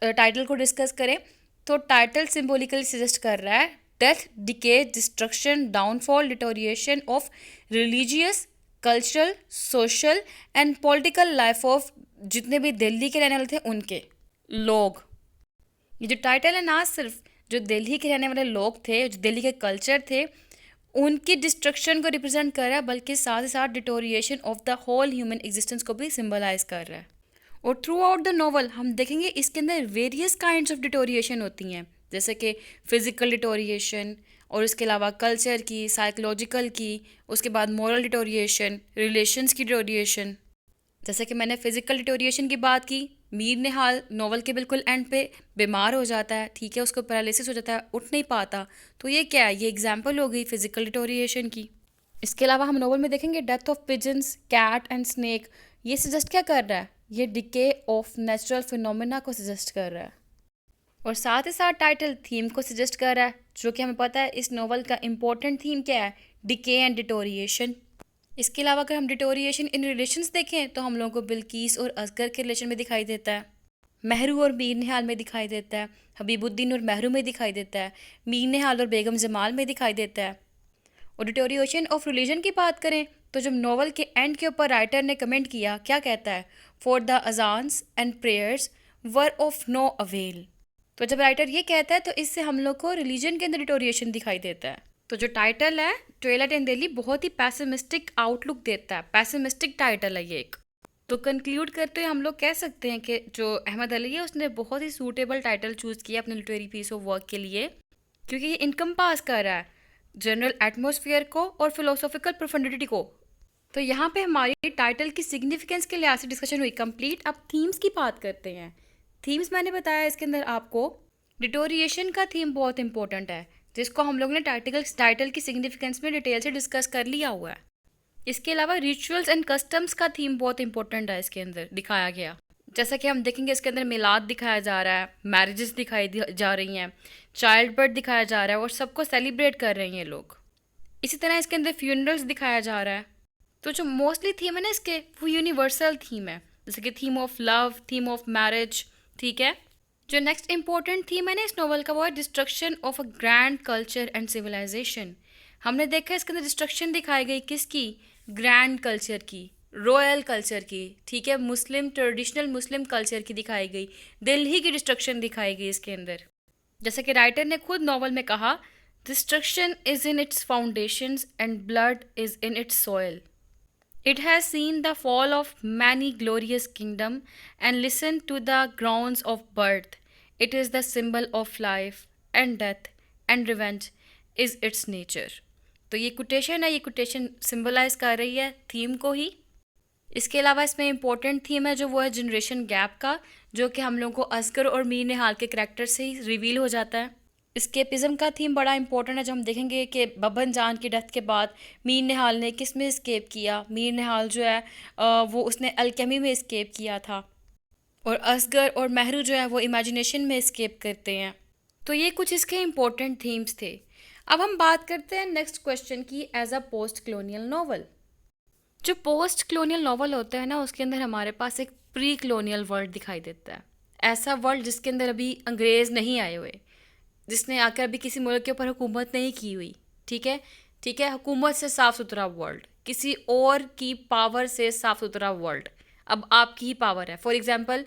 टाइटल को डिस्कस करें, तो टाइटल सिंबॉलिकली सजेस्ट कर रहा है death, decay, destruction, downfall, deterioration of religious, cultural, social and political life of जितने भी दिल्ली के रहने वाले थे उनके लोग। ये जो टाइटल है ना, सिर्फ जो दिल्ली के रहने वाले लोग थे, जो दिल्ली के कल्चर थे, उनकी डिस्ट्रक्शन को रिप्रेजेंट कर रहा है, बल्कि साथ ही साथ deterioration of the whole human existence को भी सिंबलाइज कर रहा है। और थ्रू आउट द नॉवल हम देखेंगे इसके अंदर वेरियस काइंड्स ऑफ डिटोरिएशन होती हैं, जैसे कि फिजिकल डिटोरिएशन, और इसके अलावा कल्चर की, साइकोलॉजिकल की, उसके बाद मॉरल डिटोरिएशन, रिलेशंस की डिटोरिएशन। जैसे कि मैंने फिजिकल डिटोरिएशन की बात की, मीर निहाल नॉवल के बिल्कुल एंड पे बीमार हो जाता है, ठीक है, उसको पैरालिसिस हो जाता है, उठ नहीं पाता। तो ये क्या है, ये एग्जाम्पल हो गई फिजिकल डिटोरिएशन की। इसके अलावा हम नॉवल में देखेंगे death of pigeons, cat and snake. ये सजेस्ट क्या कर रहा है, ये डिके ऑफ नेचुरल फिनोमेना को सजेस्ट कर रहा है। और साथ ही साथ टाइटल थीम को सजेस्ट कर रहा है, जो कि हमें पता है इस नॉवल का इम्पोर्टेंट थीम क्या है, डिके एंड डिटोरिएशन। इसके अलावा अगर हम डिटोरिएशन इन रिलेशंस देखें तो हम लोगों को बिल्किस और असगर के रिलेशन में दिखाई देता है, महरू और मीर निहाल में दिखाई देता है, हबीबुद्दीन और महरू में दिखाई देता है, मीर निहाल और बेगम जमाल में दिखाई देता है। और डिटोरिएशन ऑफ रिलीजन की बात करें तो जब नॉवल के एंड के ऊपर राइटर ने कमेंट किया, क्या कहता है, for the azaans and prayers were of no avail. तो जब राइटर ये कहता है तो इससे हम लोग को रिलीजन के अंदर डिटोरिएशन दिखाई देता है। तो जो टाइटल है ट्वेलाइट इन दिल्ली बहुत ही पैसिमिस्टिक आउटलुक देता है, पैसिमिस्टिक टाइटल है ये एक। तो कंक्लूड करते हुए हम लोग कह सकते हैं कि जो अहमद अली है उसने बहुत ही सूटेबल टाइटल चूज़ किया अपने लिटरेरी पीस ऑफ वर्क के लिए, क्योंकि ये इनकम पास कर रहा है जनरल एटमॉस्फेयर को और फिलोसॉफिकल प्रोफेंडिटी को। तो यहाँ पे हमारी टाइटल की सिग्निफिकेंस के लिहाज से डिस्कशन हुई कंप्लीट। अब थीम्स की बात करते हैं। थीम्स मैंने बताया इसके अंदर आपको डिटोरिएशन का थीम बहुत इंपॉर्टेंट है, जिसको हम लोग ने टाइटल की सिग्निफिकेंस में डिटेल से डिस्कस कर लिया हुआ है। इसके अलावा रिचुअल्स एंड कस्टम्स का थीम बहुत इंपॉर्टेंट है इसके अंदर दिखाया गया। जैसा कि हम देखेंगे इसके अंदर मिलाद दिखाया जा रहा है, मैरिजेस दिखाई जा रही हैं, चाइल्ड बर्थ दिखाया जा रहा है और सबको सेलिब्रेट कर रहे हैं ये लोग। इसी तरह इसके अंदर फ्यूनरल्स दिखाया जा रहा है। तो जो मोस्टली थीम है ना इसके, वो यूनिवर्सल थीम है, जैसे कि theme of love, theme of marriage, ठीक है। जो नेक्स्ट इंपॉर्टेंट थीम है ना इस नॉवल का, वो है destruction of a grand culture and civilisation. हमने देखा इसके अंदर डिस्ट्रक्शन दिखाई गई किसकी, ग्रैंड कल्चर की, रॉयल कल्चर की, ठीक है, मुस्लिम ट्रेडिशनल मुस्लिम कल्चर की दिखाई गई, दिल्ली की डिस्ट्रक्शन दिखाई गई इसके अंदर। जैसे कि राइटर ने खुद नॉवल में कहा, destruction is in its foundations and blood is in its soil. It has seen the fall of many glorious kingdoms and listened to the groans of birth. It is the symbol of life and death and revenge is its nature. तो ये quotation है, ये quotation symbolize कर रही है theme को ही। इसके अलावा इसमें इंपॉर्टेंट थीम है जो वो है जनरेशन गैप का, जो कि हम लोगों को असगर और मीर निहाल के करैक्टर से ही रिवील हो जाता है। स्केपिज़म का थीम बड़ा इंपॉर्टेंट है, जो हम देखेंगे कि बब्बन जान की डेथ के बाद मीर निहाल ने किस में स्केप किया। मीर निहाल जो है वो उसने अलकेमी में स्केप किया था, और असगर और महरू जो है वो इमेजिनेशन में स्केप करते हैं। तो ये कुछ इसके इम्पोर्टेंट थीम्स थे। अब हम बात करते हैं नेक्स्ट क्वेश्चन की, as a post colonial novel. जो पोस्ट कलोनियल नॉवल होता है ना, उसके अंदर हमारे पास एक प्री कलोनियल वर्ल्ड दिखाई देता है, ऐसा वर्ल्ड जिसके अंदर अभी अंग्रेज़ नहीं आए हुए, जिसने आकर अभी किसी मुल्क के ऊपर हुकूमत नहीं की हुई, ठीक है, ठीक है, हुकूमत से साफ़ सुथरा वर्ल्ड, किसी और की पावर से साफ़ सुथरा वर्ल्ड, अब आपकी ही पावर है। फॉर एग्जांपल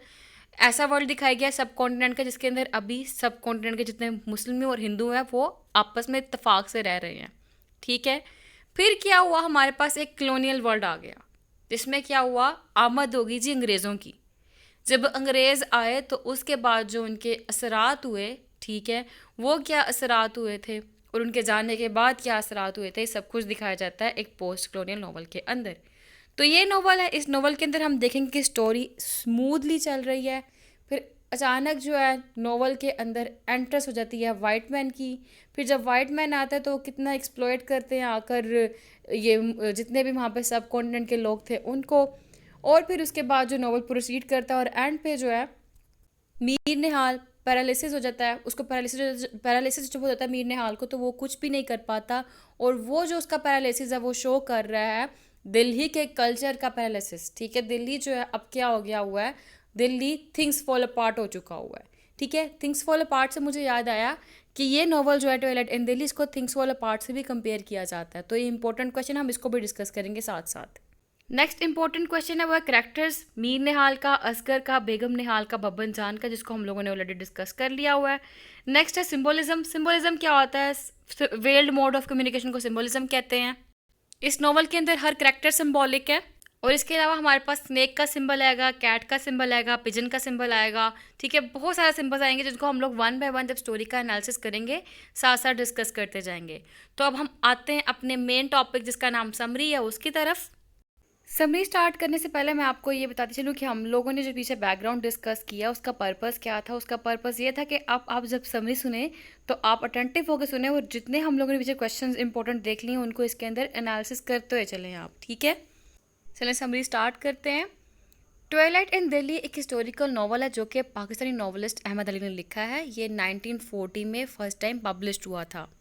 ऐसा वर्ल्ड दिखाया गया सब कॉन्टिनेंट का, जिसके अंदर अभी सब कॉन्टिनेंट के जितने मुस्लिम और हिंदू हैं वो आपस में इत्तेफाक से रह रहे हैं, ठीक है। फिर क्या हुआ, हमारे पास एक कलोनियल वर्ल्ड आ गया, जिसमें क्या हुआ, आमद होगी जी अंग्रेज़ों की। जब अंग्रेज़ आए तो उसके बाद जो उनके असरात हुए, ठीक है, वो क्या असरात हुए थे और उनके जाने के बाद क्या असरात हुए थे, सब कुछ दिखाया जाता है एक पोस्ट कलोनियल नॉवल के अंदर। तो ये नॉवल है, इस नॉवल के अंदर हम देखेंगे कि स्टोरी स्मूथली चल रही है, फिर अचानक जो है नॉवल के अंदर एंट्रेंस हो जाती है वाइट मैन की। फिर जब वाइट मैन आता है तो कितना एक्सप्लॉइट करते हैं आकर ये जितने भी वहाँ पे सब कॉन्टिनेंट के लोग थे उनको। और फिर उसके बाद जो नॉवल प्रोसीड करता है और एंड पे जो है मीर निहाल पैरालिसिस हो जाता है, उसको पैरालिसिस जब हो जाता है मीर निहाल को, तो वो कुछ भी नहीं कर पाता। और वो जो उसका पैरालिसिस है वो शो कर रहा है दिल्ली के कल्चर का पैरालिसिस, ठीक है। दिल्ली जो है अब क्या हो गया हुआ है, दिल्ली थिंग्स फॉल अपार्ट हो चुका हुआ है, ठीक है। थिंग्स फॉल अपार्ट से मुझे याद आया कि ये नॉवल जो है ट्वाइलाइट इन दिल्ली, इसको थिंग्स फॉल अपार्ट से भी कंपेयर किया जाता है, तो ये इंपॉर्टेंट क्वेश्चन, हम इसको भी डिस्कस करेंगे साथ साथ। नेक्स्ट इंपॉर्टेंट क्वेश्चन है वो है करेक्टर्स, मीर निहाल का, असगर का, बेगम निहाल का, बब्बन जान का, जिसको हम लोगों ने ऑलरेडी डिस्कस कर लिया हुआ है। नेक्स्ट है सिंबोलिज्म। सिंबोलिज्म क्या होता है? वेल्ड मोड ऑफ कम्युनिकेशन को सिंबोलिज्म कहते हैं। इस नॉवल के अंदर हर करेक्टर सिंबॉलिक है, और इसके अलावा हमारे पास स्नेक का सिंबल आएगा, कैट का सिंबल आएगा, पिजन का सिंबल आएगा, ठीक है। बहुत सारे सिंबल्स आएंगे जिनको हम लोग वन बाय वन जब स्टोरी का एनालिसिस करेंगे साथ साथ डिस्कस करते जाएंगे। तो अब हम आते हैं अपने मेन टॉपिक जिसका नाम समरी है उसकी तरफ। समरी स्टार्ट करने से पहले मैं आपको ये बताती चलूँ कि हम लोगों ने जो पीछे बैकग्राउंड डिस्कस किया उसका पर्पस क्या था। उसका पर्पस ये था कि आप जब समरी सुने तो आप अटेंटिव होकर सुने, और जितने हम लोगों ने पीछे क्वेश्चंस इंपॉर्टेंट देख लिए उनको इसके अंदर एनालिसिस करते हुए चलें आप, ठीक है। चलें समरी स्टार्ट करते हैं। ट्वाइलाइट इन दिल्ली एक हिस्टोरिकल नॉवल है जो कि पाकिस्तानी नॉवलिस्ट अहमद अली ने लिखा है। ये 1940 में फर्स्ट टाइम पब्लिश्ड हुआ था।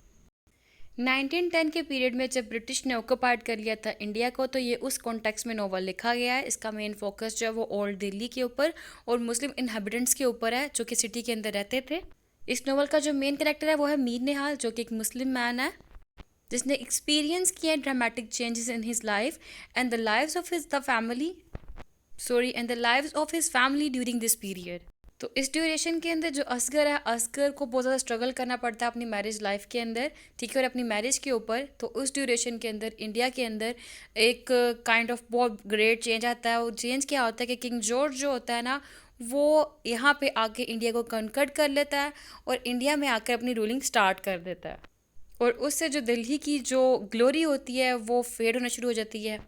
1910 के पीरियड में जब ब्रिटिश ने ऑक्यूपाइड कर लिया था इंडिया को, तो ये उस कॉन्टेक्स्ट में नॉवल लिखा गया है। इसका मेन फोकस जो है वो ओल्ड दिल्ली के ऊपर और मुस्लिम इनहेबिटेंट्स के ऊपर है जो कि सिटी के अंदर रहते थे। इस नॉवल का जो मेन कैरेक्टर है वो है मीर निहाल, जो कि एक मुस्लिम मैन है जिसने एक्सपीरियंस किया dramatic changes in his life and the lives of his family during this period. तो इस ड्यूरेशन के अंदर जो असगर है, असगर को बहुत ज़्यादा स्ट्रगल करना पड़ता है अपनी मैरिज लाइफ के अंदर, ठीक है, और अपनी मैरिज के ऊपर। तो उस ड्यूरेशन के अंदर इंडिया के अंदर एक काइंड ऑफ बहुत ग्रेट चेंज आता है। वो चेंज क्या होता है कि किंग जॉर्ज जो होता है ना, वो यहाँ पे आके इंडिया को कन्वर्ट कर लेता है और इंडिया में आकर अपनी रूलिंग स्टार्ट कर देता है, और उससे जो दिल्ली की जो ग्लोरी होती है वो फेड होना शुरू हो जाती है।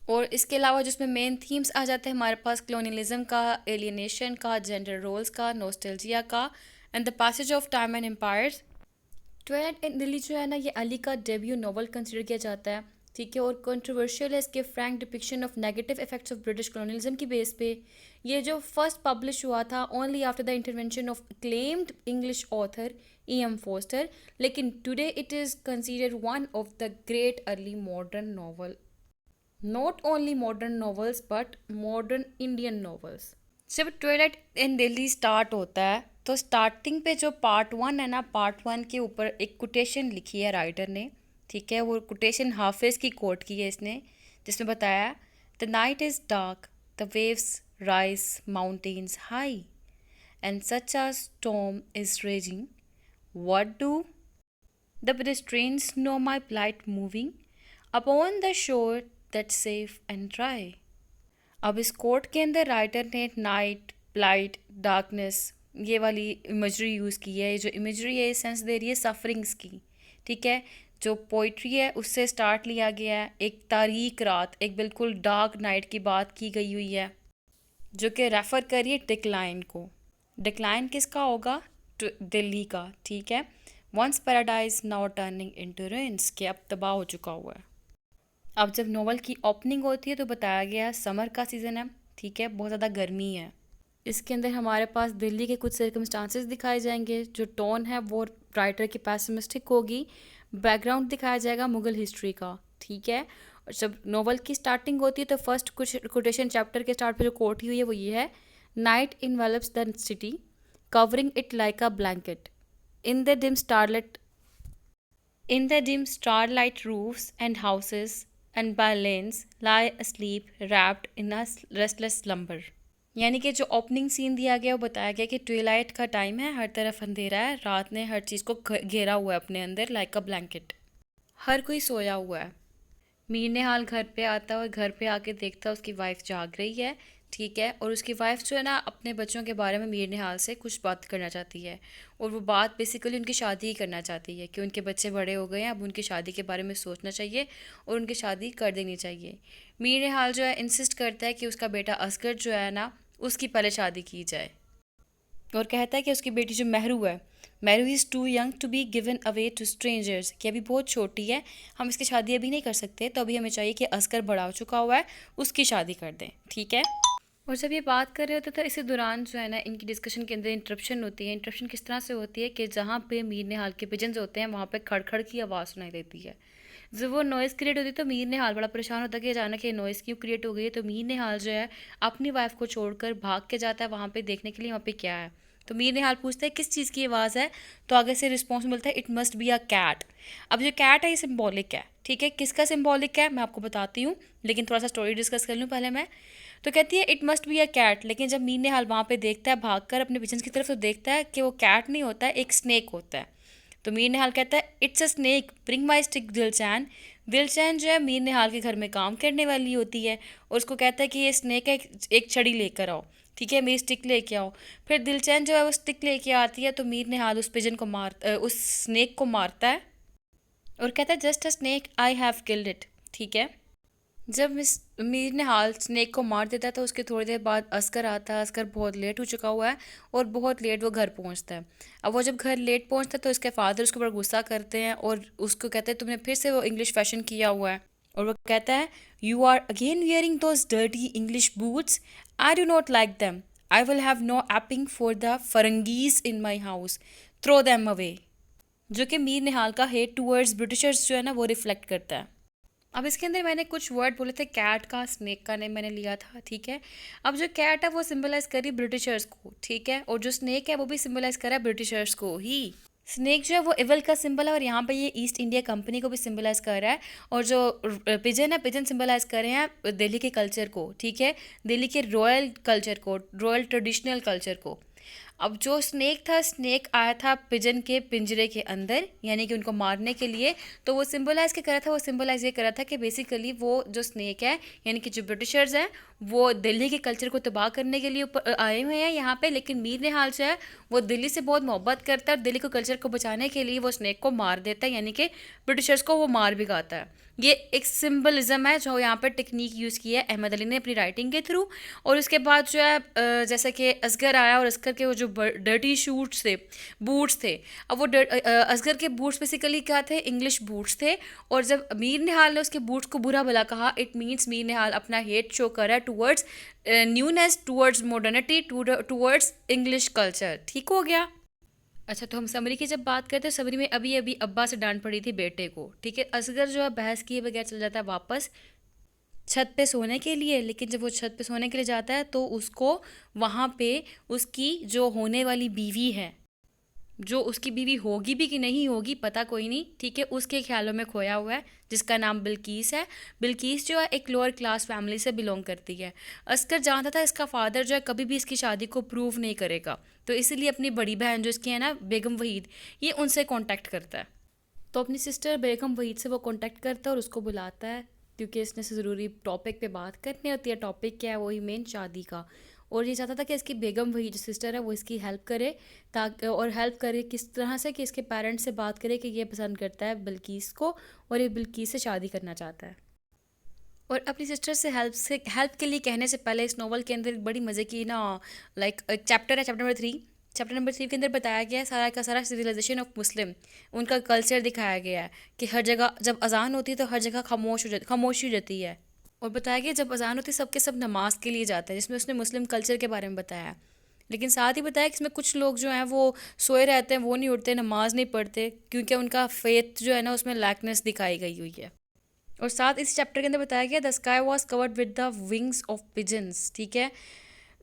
और इसके अलावा जिसमें मेन थीम्स आ जाते हैं हमारे पास कलोनियलिज्म का, एलियनेशन का, जेंडर रोल्स का, नोस्टैल्जिया का, and the passage of time and empires. Twilight in Delhi जो है ना, ये अली का डेब्यू नॉवल कंसिडर किया जाता है, ठीक है, और कंट्रोवर्शियल है इसके frank depiction of negative effects of British colonialism की बेस पे। ये जो फर्स्ट पब्लिश हुआ था only after the intervention of claimed English author E.M. Forster, लेकिन today it is considered one of the great early modern novel, not only modern novels but modern Indian novels. जब twilight in Delhi start होता है तो starting पे जो part 1 है ना, part 1 के ऊपर एक कोटेशन लिखी है राइटर ने, ठीक है। वो कोटेशन हाफिज़ की कोट की है इसने, जिसमें बताया the night is dark, the waves rise mountains high and such a storm is raising, what do the pedestrians know my plight moving upon the shore that safe and dry. अब इस coat के अंदर writer ने night, blight, darkness, ये वाली imagery use की है। ये जो इमेजरी है सेंस दे रही है सफरिंग्स की, ठीक है। जो पोइट्री है उससे स्टार्ट लिया गया है, एक तारीक रात, एक बिल्कुल डार्क नाइट की बात की गई हुई है, जो कि रेफ़र करिए डिक्लाइन को। डिक्लाइन किसका होगा? दिल्ली का, ठीक है। Once paradise now turning into ruins, के अब तबाह हो चुका हुआ है। अब जब नॉवल की ओपनिंग होती है तो बताया गया है समर का सीज़न है, ठीक है, बहुत ज़्यादा गर्मी है। इसके अंदर हमारे पास दिल्ली के कुछ सर्कमस्टांसेस दिखाए जाएंगे। जो टोन है वो राइटर की पैसिमिस्टिक होगी। बैकग्राउंड दिखाया जाएगा मुग़ल हिस्ट्री का, ठीक है। और जब नॉवल की स्टार्टिंग होती है तो फर्स्ट कुछ कोटेशन चैप्टर के स्टार्ट पे जो कोट हुई है वो ये है, night envelops the city covering it like a blanket in the dim starlight roofs and houses and by lanes lie asleep wrapped in a restless slumber। यानी कि जो ओपनिंग सीन दिया गया वो बताया गया कि ट्विलाइट का टाइम है, हर तरफ अंधेरा है, रात ने हर चीज़ को घेरा हुआ है अपने अंदर लाइक अ ब्लैंकेट, हर कोई सोया हुआ है। मीर निहाल घर पे आता है और घर पे आके देखता है उसकी वाइफ जाग रही है, ठीक है, और उसकी वाइफ जो है ना अपने बच्चों के बारे में मीर निहाल से कुछ बात करना चाहती है, और वो बात बेसिकली उनकी शादी ही करना चाहती है कि उनके बच्चे बड़े हो गए हैं, अब उनकी शादी के बारे में सोचना चाहिए और उनकी शादी कर देनी चाहिए। मीर निहाल जो है इंसिस्ट करता है कि उसका बेटा असगर जो है ना उसकी पहले शादी की जाए, और कहता है कि उसकी बेटी जो महरू है, Mahru is too young to be given away to strangers, कि अभी बहुत छोटी है, हम इसकी शादी अभी नहीं कर सकते, तो अभी हमें चाहिए कि असगर बड़ा हो चुका हुआ है उसकी शादी कर दें, ठीक है। और जब ये बात कर रहे होते तो इसी दौरान जो है ना इनकी डिस्कशन के अंदर इंटरप्शन होती है। इंटरप्शन किस तरह से होती है कि जहाँ पे मीर निहाल के पिजन्स होते हैं वहाँ पे खड़खड़ की आवाज़ सुनाई देती है। जब वो नॉइज़ क्रिएट होती है तो मीर निहाल बड़ा परेशान होता है कि अचानक ये नॉइज़ क्यों क्रिएट हो गई है। तो मीर निहाल जो है अपनी वाइफ को छोड़कर भाग के जाता है वहाँ पे देखने के लिए वहाँ पे क्या है। तो मीर निहाल पूछता है किस चीज़ की आवाज़ है, तो आगे से रिस्पॉन्स मिलता है it must be a cat. अब जो कैट है ये सिम्बॉलिक है, ठीक है, किसका सिम्बॉलिक है मैं आपको बताती हूँ, लेकिन थोड़ा सा स्टोरी डिस्कस कर लूँ पहले मैं। तो कहती है it must be a cat, लेकिन जब मीर निहाल वहाँ पे देखता है भागकर अपने पिजन्स की तरफ, तो देखता है कि वो कैट नहीं होता है, एक स्नेक होता है। तो मीर निहाल कहता है it's a snake, bring my stick Dilchain. Dilchain जो है मीर निहाल के घर में काम करने वाली होती है, और उसको कहता है कि ये स्नेक है, एक छड़ी लेकर आओ, ठीक है, मेरी स्टिक लेके आओ। फिर दिलचैन जो है वो स्टिक लेके आती है, तो मीर निहाल उस पिजन को उस स्नेक को मारता है और कहता है just a snake I have killed it, ठीक है। जब मिस मीर ने हाल स्नेक को मार देता है तो उसके थोड़ी देर बाद अस्कर आता है। अस्कर बहुत लेट हो चुका हुआ है और बहुत लेट वो घर पहुंचता है। अब वो जब घर लेट पहुंचता है तो इसके फादर उसके ऊपर गुस्सा करते हैं और उसको कहते हैं तुमने फिर से वो इंग्लिश फैशन किया हुआ है। और वो कहता है you are again wearing those dirty English boots, I do not like them, I will have no aping for the farangis in my house, throw them away. जो कि मीर निहाल का हेट टूवर्ड्स ब्रिटिशर्स जो है ना वो रिफ्लेक्ट करता है। अब इसके अंदर मैंने कुछ वर्ड बोले थे, कैट का, स्नेक का नेम मैंने लिया था, ठीक है। अब जो कैट है वो सिंबलाइज कर रही ब्रिटिशर्स को, ठीक है, और जो स्नेक है वो भी सिंबलाइज कर रहा है ब्रिटिशर्स को ही। स्नेक जो है वो इवल का सिंबल है और यहाँ पे ये ईस्ट इंडिया कंपनी को भी सिंबलाइज कर रहा है। और जो पिजन है, पिजन सिंबलाइज कर रहे हैं दिल्ली के कल्चर को, ठीक है, दिल्ली के रॉयल कल्चर को, रॉयल ट्रेडिशनल कल्चर को। अब जो स्नेक था, स्नेक आया था पिजन के पिंजरे के अंदर, यानी कि उनको मारने के लिए। तो वो सिंबलाइज क्या करा था, वो सिंबलाइज ये करा था कि बेसिकली वो जो स्नेक है, यानी कि जो ब्रिटिशर्स हैं, वो दिल्ली के कल्चर को तबाह करने के लिए ऊपर आए हुए हैं यहाँ पे। लेकिन मीर निहाल जो है वो दिल्ली से बहुत मोहब्बत करता है और दिल्ली को कल्चर को बचाने के लिए वो स्नेक को मार देता है, यानी कि ब्रिटिशर्स को वो मार भी गाता है। ये एक सिंबलिज्म है जो यहाँ पर टेक्निक यूज़ की है अहमद अली ने अपनी राइटिंग के थ्रू। और उसके बाद जो है जैसे कि असगर आया और असगर के वो जो डर्टी शूट्स थे, बूट्स थे। अब वो असगर के बूट्स बेसिकली क्या थे, इंग्लिश बूट्स थे। और जब मीर निहाल ने उसके बूट्स को बुरा भला कहा, इट मीन्स मीर निहाल अपना हेट शो कर रहा है towards newness, towards modernity, towards English culture. ठीक हो गया। अच्छा, तो हम समरी की जब बात करते हैं, समरी में अभी अभी अब्बा से डांट पड़ी थी बेटे को, ठीक है। असगर जो है बहस किए बगैर चल जाता है वापस छत पे सोने के लिए। लेकिन जब वो छत पे सोने के लिए जाता है तो उसको वहाँ पे उसकी जो होने वाली बीवी है, जो उसकी बीवी होगी भी कि नहीं होगी पता कोई नहीं, ठीक है, उसके ख्यालों में खोया हुआ है, जिसका नाम बिल्किस है। बिल्किस जो है एक लोअर क्लास फैमिली से बिलोंग करती है। अस्कर जानता था इसका फादर जो है कभी भी इसकी शादी को प्रूव नहीं करेगा, तो इसीलिए अपनी बड़ी बहन जो इसकी है ना बेगम वहीद, ये उनसे कांटेक्ट करता है। तो अपनी सिस्टर बेगम वहीद से वो कांटेक्ट करता है और उसको बुलाता है, क्योंकि इसने से ज़रूरी टॉपिक पे बात करनी होती है। टॉपिक क्या है, वही मेन शादी का। और ये चाहता था कि इसकी बेगम वही जो सिस्टर है वो इसकी हेल्प करे, ताकि और हेल्प करे किस तरह से कि इसके पेरेंट्स से बात करे कि ये पसंद करता है बिल्किस को और ये बिल्किस से शादी करना चाहता है। और अपनी सिस्टर से हेल्प के लिए कहने से पहले इस नॉवल के अंदर एक बड़ी मज़े की ना लाइक एक चैप्टर है, चैप्टर नंबर 3। चैप्टर नंबर 3 के अंदर बताया गया है सारा का सारा सिविलाइजेशन ऑफ मुस्लिम, उनका कल्चर दिखाया गया है कि हर जगह जब अजान होती है तो हर जगह खामोशी हो जाती है। और बताया गया जब अजान होती है सबके सब नमाज के लिए जाते हैं, जिसमें उसने मुस्लिम कल्चर के बारे में बताया। लेकिन साथ ही बताया कि इसमें कुछ लोग जो हैं वो सोए रहते हैं, वो नहीं उठते, नमाज नहीं पढ़ते, क्योंकि उनका फेथ जो है ना उसमें लैकनेस दिखाई गई हुई है। और साथ इस चैप्टर के अंदर बताया गया the sky was covered with the wings of pigeons, ठीक है।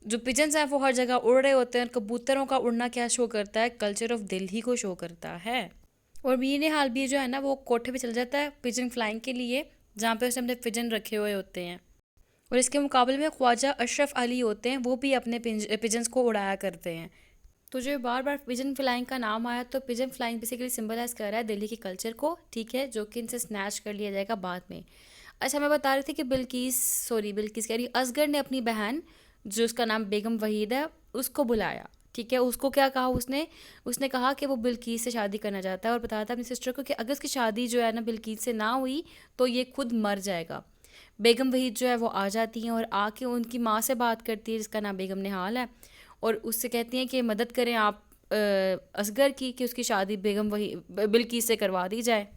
जो पिजन्स हैं वो हर जगह उड़ रहे होते हैं। कबूतरों का उड़ना क्या शो करता है, कल्चर ऑफ दिल्ली को शो करता है। और मीर हाल भी जो है ना वो कोठे पे चल जाता है पिजन फ्लाइंग के लिए, जहाँ पे उसने अपने पिजन रखे हुए होते हैं। और इसके मुकाबले में ख्वाजा अशरफ अली होते हैं, वो भी अपने पिजन्स को उड़ाया करते हैं। तो जो बार बार पिजन फ्लाइंग का नाम आया, तो पिजन फ्लाइंग बेसिकली सिंबलाइज कर रहा है दिल्ली के कल्चर को, ठीक है, जो कि इनसे स्नैच कर लिया जाएगा बाद में। अच्छा, मैं बता रही थी कि बिल्किस कह रही, असगर ने अपनी बहन जो उसका नाम बेगम वहीद है उसको बुलाया, ठीक है। उसको क्या कहा, उसने कहा कि वो बिल्किस से शादी करना चाहता है और बताया था अपनी सिस्टर को कि अगर उसकी शादी जो है ना बिल्किस से ना हुई तो ये खुद मर जाएगा। बेगम वहीद जो है वो आ जाती हैं और आके उनकी माँ से बात करती है, जिसका नाम बेगम निहाल है, और उससे कहती हैं कि मदद करें आप असगर की कि उसकी शादी बेगम वही बिल्किस से करवा दी जाए।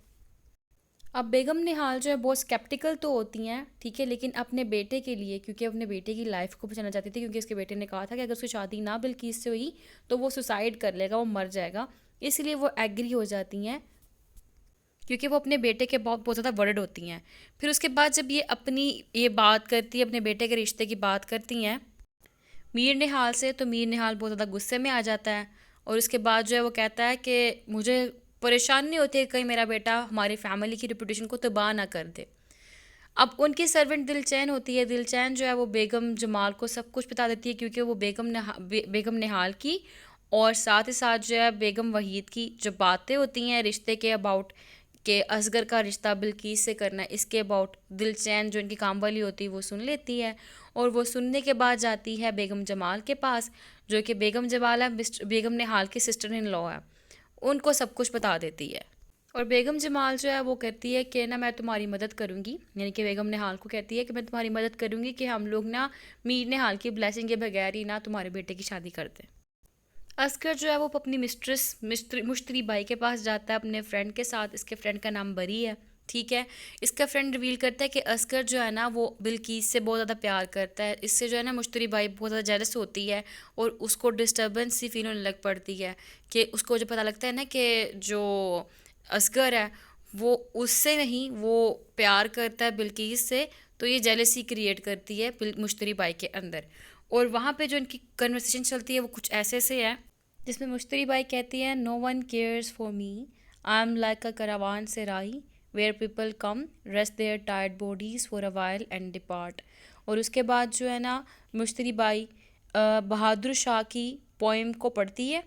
अब बेगम निहाल जो है बहुत स्केप्टिकल तो होती हैं, ठीक है, लेकिन अपने बेटे के लिए, क्योंकि अपने बेटे की लाइफ को बचाना चाहती थी, क्योंकि उसके बेटे ने कहा था कि अगर उसकी शादी ना बिल्किस से हुई तो वो सुसाइड कर लेगा, वो मर जाएगा, इसलिए वो एग्री हो जाती हैं, क्योंकि वो अपने बेटे के बहुत बहुत ज़्यादा वर्ड होती हैं। फिर उसके बाद जब ये अपनी ये बात करती है, अपने बेटे के रिश्ते की बात करती हैं, मीर निहाल से, तो मीर निहाल बहुत ज़्यादा गुस्से में आ जाता है और उसके बाद जो है वो कहता है कि मुझे परेशानी होती है कहीं मेरा बेटा हमारी फैमिली की रिपुटेशन को तबाह ना कर दे। अब उनकी सर्वेंट दिलचैन होती है, दिलचैन जो है वो बेगम जमाल को सब कुछ बता देती है, क्योंकि वो बेगम निहाल की और साथ ही साथ जो है बेगम वहीद की जो बातें होती हैं रिश्ते के अबाउट, कि असगर का रिश्ता बिल्किस से करना है, इसके अबाउट दिलचैन जो इनकी काम वाली होती है वो सुन लेती है। और वो सुनने के बाद जाती है बेगम जमाल के पास, जो कि बेगम जमाल है बेगम निहाल की सिस्टर इन लॉ है, उनको सब कुछ बता देती है। और बेगम जमाल जो है वो कहती है कि ना मैं तुम्हारी मदद करूँगी, यानी कि बेगम निहाल को कहती है कि मैं तुम्हारी मदद करूँगी कि हम लोग ना मीर निहाल की ब्लेसिंग के बगैर ही ना तुम्हारे बेटे की शादी कर दें। असगर जो है वो अपनी मुश्तरी बाई के पास जाता है अपने फ्रेंड के साथ। इसके फ्रेंड का नाम बरी है, ठीक है। इसका फ्रेंड रिवील करता है कि असगर जो है ना वो बिल्किस से बहुत ज़्यादा प्यार करता है। इससे जो है ना मुश्तरी बाई बहुत ज़्यादा जेलस होती है और उसको डिस्टर्बेंस सी फील होने लग पड़ती है, कि उसको जो पता लगता है ना कि जो असगर है वो उससे नहीं, वो प्यार करता है बिल्किस से, तो ये जेलसी क्रिएट करती है मुश्तरी बाई के अंदर। और वहाँ पे जो इनकी कन्वर्सेशन चलती है वो कुछ ऐसे से है, जिसमें मुश्तरी बाई कहती है no one cares for me, I am like a caravanserai where people come rest their tired bodies for a while and depart. और उसके बाद जो है ना मुश्तरी बाई बहादुर शाह की पोइम को पढ़ती है।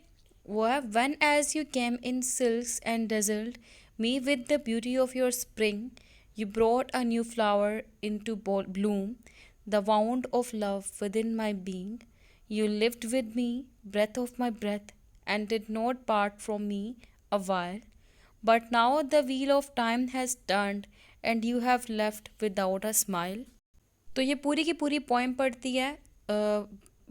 वो है one as you came in silks and dazzled me with the beauty of your spring you brought a new flower in to bloom the wound of love within my being You lived with me, breath of my breath, and did not part from me a while. But now the wheel of time has turned, and you have left without a smile. तो ये पूरी की पूरी poem पढ़ती है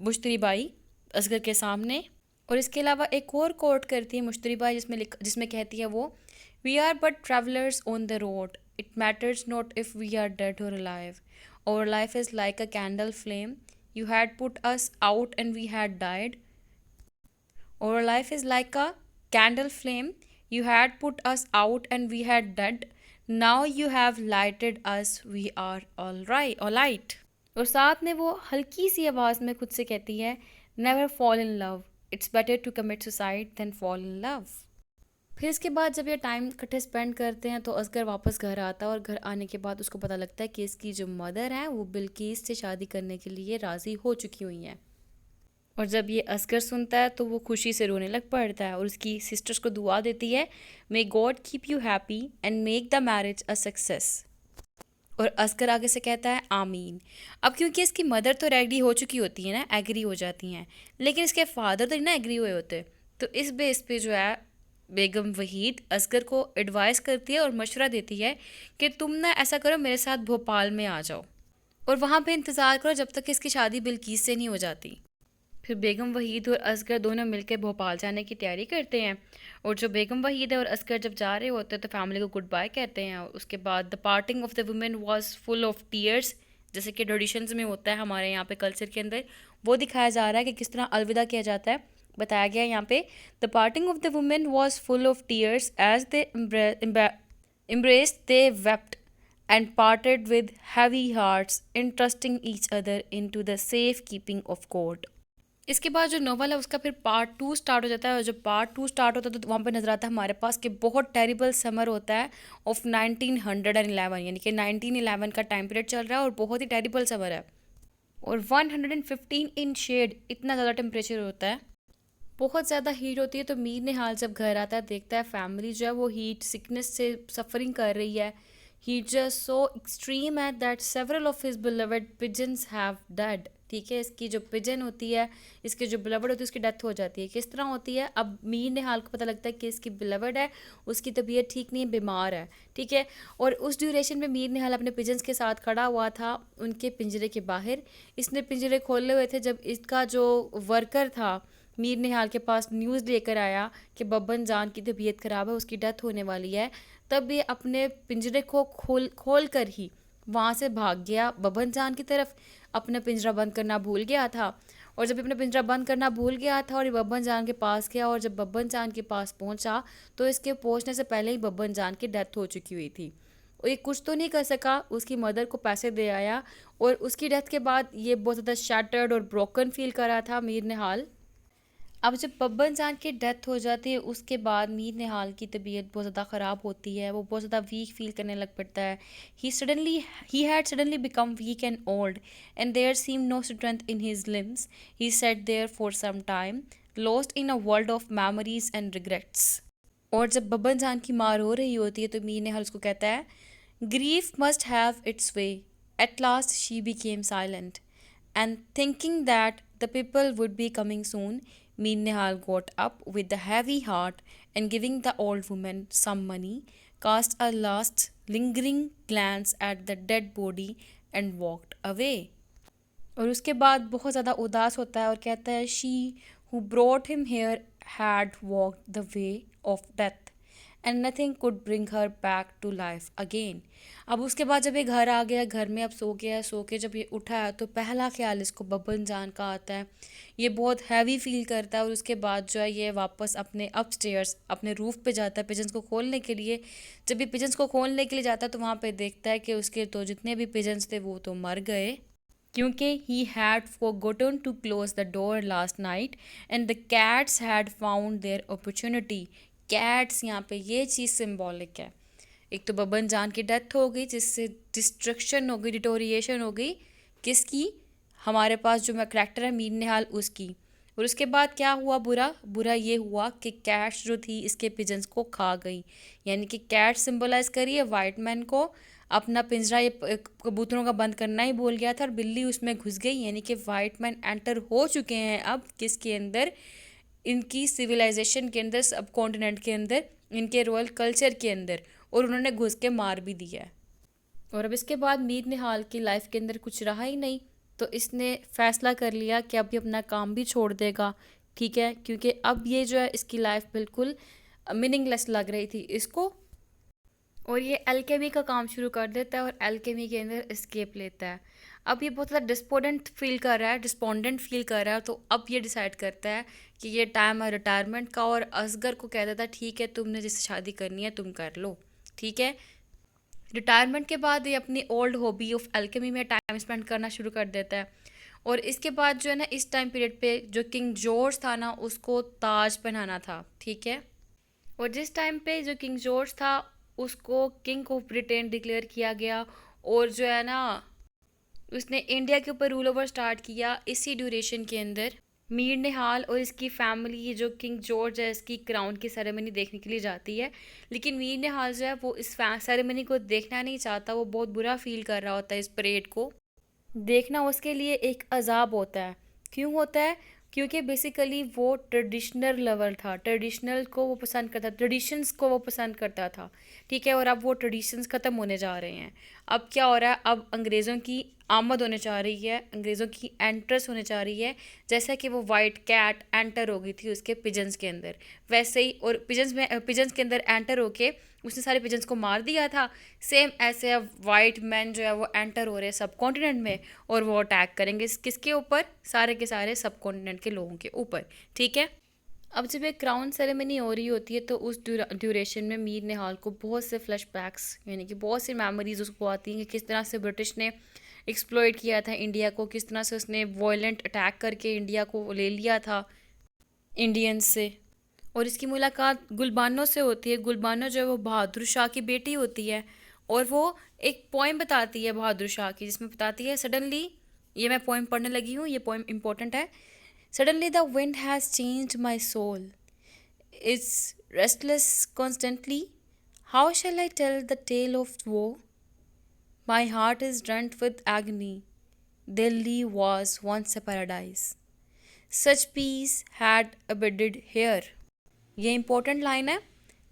मुश्तरी by Asghar के सामने। और इसके अलावा एक और कोट करती है मुश्तरी बाई, जिसमें कहती है वो we are but travellers on the road it matters not if we are dead or alive और life is like a candle flame you had put us out and we had died. Our life is like a candle flame. You had put us out and we had died. Now you have lighted us. We are all right, all right. और साथ में वो हल्की सी आवाज़ में खुद से कहती है never fall in love, it's better to commit suicide than fall in love. फिर इसके बाद जब ये टाइम इकट्ठे स्पेंड करते हैं तो असगर वापस घर आता है और घर आने के बाद उसको पता लगता है कि इसकी जो मदर है वो बिल्किस से शादी करने के लिए राज़ी हो चुकी हुई हैं। और जब ये असगर सुनता है तो वो खुशी से रोने लग पड़ता है और उसकी सिस्टर्स को दुआ देती है may God keep you happy and make the marriage a success. और असगर आगे से कहता है आमीन। अब क्योंकि इसकी मदर तो रेडी हो चुकी होती है ना, एग्री हो जाती हैं, लेकिन इसके फादर तो ना एग्री हुए होते, तो इस बेस पे जो है बेगम वहीद असगर को एडवाइस करती है और मशवरा देती है कि तुम ना ऐसा करो मेरे साथ भोपाल में आ जाओ और वहाँ पे इंतज़ार करो जब तक इसकी शादी बिल्किस से नहीं हो जाती। फिर बेगम वहीद और असगर दोनों मिलकर भोपाल जाने की तैयारी करते हैं। और जो बेगम वहीद है और असगर जब जा रहे होते हैं तो फैमिली को गुड बाय कहते हैं। और उसके बाद the parting of the women was full of tears, जैसे कि ट्रेडिशंस में होता है हमारे यहाँ पे कल्चर के अंदर, वो दिखाया जा रहा है कि किस तरह अलविदा किया जाता है। बताया गया है यहाँ पे the parting of the women was full of tears as they embraced they wept and parted with heavy hearts entrusting each other into the safe keeping of God। इसके बाद जो नोवेल है उसका फिर पार्ट 2 स्टार्ट हो जाता है और जब पार्ट 2 स्टार्ट होता है तो वहाँ पे नज़र आता है हमारे पास कि बहुत टेरिबल समर होता है ऑफ 1911, यानी कि 1911 का टाइम पीरियड चल रहा है और बहुत ही टेरिबल समर है और 115 इन शेड इतना ज़्यादा टेम्परेचर होता है, बहुत ज़्यादा हीट होती है। तो मीर निहाल जब घर आता है देखता है फैमिली जो है वो हीट सिकनेस से सफरिंग कर रही है। हीट जस्ट सो एक्सट्रीम है that several of his beloved pigeons have dead. ठीक है, इसकी जो पिजन होती है, इसके जो बिलवड होती है उसकी डेथ हो जाती है। किस तरह होती है, अब मीर निहाल को पता लगता है कि इसकी बिलवड है, उसकी तबीयत ठीक नहीं है, बीमार है। ठीक है, और उस ड्यूरेशन में मीर निहाल अपने पिजन्स के साथ खड़ा हुआ था उनके पिंजरे के बाहर। इसने पिंजरे खोले हुए थे जब इसका जो वर्कर था मीर निहाल के पास न्यूज़ लेकर आया कि बब्बन जान की तबीयत ख़राब है, उसकी डेथ होने वाली है, तब ये अपने पिंजरे को खोल कर ही वहाँ से भाग गया बब्बन जान की तरफ। अपना पिंजरा बंद करना भूल गया था और जब अपना पिंजरा बंद करना भूल गया था और ये बब्बन जान के पास गया और जब बब्बन जान के पास पहुँचा तो इसके पहुँचने से पहले ही बब्बन जान की डेथ हो चुकी हुई थी। और ये कुछ तो नहीं कर सका, उसकी मदर को पैसे दे आया। और उसकी डेथ के बाद ये बहुत ज़्यादा शैटर्ड और ब्रोकन फील कर रहा था मीर निहाल। अब जब बब्बन जान की डेथ हो जाती है उसके बाद मीर निहाल की तबीयत बहुत ज़्यादा ख़राब होती है, वो बहुत ज़्यादा वीक फील करने लग पड़ता है। He had suddenly become weak and old and there seem no strength in his limbs. He sat there for some time lost in a world of memories and regrets. और जब बब्बन जान की मार हो रही होती है तो मीर निहाल उसको कहता है, grief must have it's way. At last she became silent and thinking that the people would be coming soon, Mir Nihal got up with a heavy heart and giving the old woman some money, cast a last lingering glance at the dead body and walked away. और उसके बाद बहुत ज़्यादा उदास होता है और कहता है, she who brought him here had walked the way of death and nothing could bring her back to life again. अब उसके बाद जब ये घर आ गया, घर में अब सो गया, सो के जब ये उठा है तो पहला ख्याल इसको बब्बन जान का आता है। ये बहुत हैवी फील करता है और उसके बाद जो है ये वापस अपने अपस्टेयर्स अपने रूफ पे जाता है पिजन्स को खोलने के लिए। जब ये पिजन्स को खोलने के लिए जाता है तो वहाँ पे देखता है कि उसके तो जितने भी पिजन्स थे वो तो मर गए, क्योंकि he had forgotten to close the door last night and the cats had found their opportunity. Cats यहाँ पे ये चीज़ सिम्बॉलिक है। एक तो बब्बन जान की डेथ हो गई जिससे डिस्ट्रक्शन हो गई, डिटोरिएशन हो गई किसकी, हमारे पास जो करेक्टर है मीर निहाल उसकी। और उसके बाद क्या हुआ, बुरा बुरा ये हुआ कि कैट्स जो थी इसके पिजन्स को खा गई। यानी कि कैट सिंबलाइज करी है वाइट मैन को, अपना पिंजरा ये कबूतरों का बंद करना ही भूल गया था और बिल्ली उसमें घुस गई। यानी कि वाइट मैन एंटर हो चुके हैं अब किसके अंदर, इनकी सिविलाइजेशन के अंदर, सब कॉन्टिनेंट के अंदर, इनके रॉयल कल्चर के अंदर, और उन्होंने घुस के मार भी दिया है। और अब इसके बाद मीर निहाल की लाइफ के अंदर कुछ रहा ही नहीं, तो इसने फैसला कर लिया कि अब ये अपना काम भी छोड़ देगा। ठीक है, क्योंकि अब ये जो है इसकी लाइफ बिल्कुल मीनिंगलेस लग रही थी इसको। और ये एल्केमी का काम शुरू कर देता है और एल्केमी के अंदर एस्केप लेता है। अब ये बहुत ज़्यादा डिस्पोंडेंट फील कर रहा है, तो अब ये डिसाइड करता है कि ये टाइम है रिटायरमेंट का, और असगर को कह देता है ठीक है तुमने जिससे शादी करनी है तुम कर लो। ठीक है, रिटायरमेंट के बाद ये अपनी ओल्ड हॉबी ऑफ एल्केमी में टाइम स्पेंड करना शुरू कर देता है। और इसके बाद जो है ना, इस टाइम पीरियड पे जो किंग जॉर्ज था ना उसको ताज पहनाना था। ठीक है, और जिस टाइम पे जो किंग जॉर्ज था उसको किंग ऑफ ब्रिटेन डिक्लेयर किया गया, और जो है ना उसने इंडिया के ऊपर रूल ओवर स्टार्ट किया। इसी ड्यूरेशन के अंदर मीर निहाल और इसकी फैमिली जो किंग जॉर्ज है इसकी क्राउन की सेरेमनी देखने के लिए जाती है, लेकिन मीर निहाल जो है वो इस सेरेमनी को देखना नहीं चाहता। वो बहुत बुरा फील कर रहा होता है इस परेड को देखना, उसके लिए एक अजाब होता है। क्यों होता है, क्योंकि बेसिकली वो ट्रेडिशनल लवर था, ट्रेडिशनल को वो पसंद करता, ट्रेडिशंस को वो पसंद करता था। ठीक है, और अब वो ट्रेडिशंस ख़त्म होने जा रहे हैं। अब क्या हो रहा है, अब अंग्रेज़ों की आमद होने जा रही है, अंग्रेज़ों की एंट्रेंस होने जा रही है। जैसा कि वो वाइट कैट एंटर हो गई थी उसके पिजन्स के अंदर, वैसे ही, और पिजन्स के अंदर एंटर होके उसने सारे पिजन्स को मार दिया था। सेम ऐसे अब वाइट मैन जो है वो एंटर हो रहे हैं सब कॉन्टिनेंट में, और वो अटैक करेंगे किसके ऊपर, सारे के सारे सब कॉन्टिनेंट के लोगों के ऊपर। ठीक है, अब जब ये क्राउन सेरेमनी हो रही होती है तो उस ड्यूरेशन में मीर निहाल को बहुत से फ्लैशबैक्स यानी कि बहुत सी मेमोरीज उसको आती हैं कि किस तरह से ब्रिटिश ने एक्सप्लॉइट किया था इंडिया को, किस तरह से उसने वॉयलेंट अटैक करके इंडिया को ले लिया था इंडियंस से। और इसकी मुलाकात गुलबानो से होती है। गुलबानो जो है वो बहादुर शाह की बेटी होती है, और वो एक पोइम बताती है बहादुर शाह की, जिसमें बताती है सडनली, ये मैं पोइम पढ़ने लगी हूँ, ये पोइम इंपॉर्टेंट है। Suddenly the wind has changed my soul, it's restless constantly, how shall I tell the tale of woe, my heart is drowned with agony, Delhi was once a paradise, such peace had abided here। ये important line है।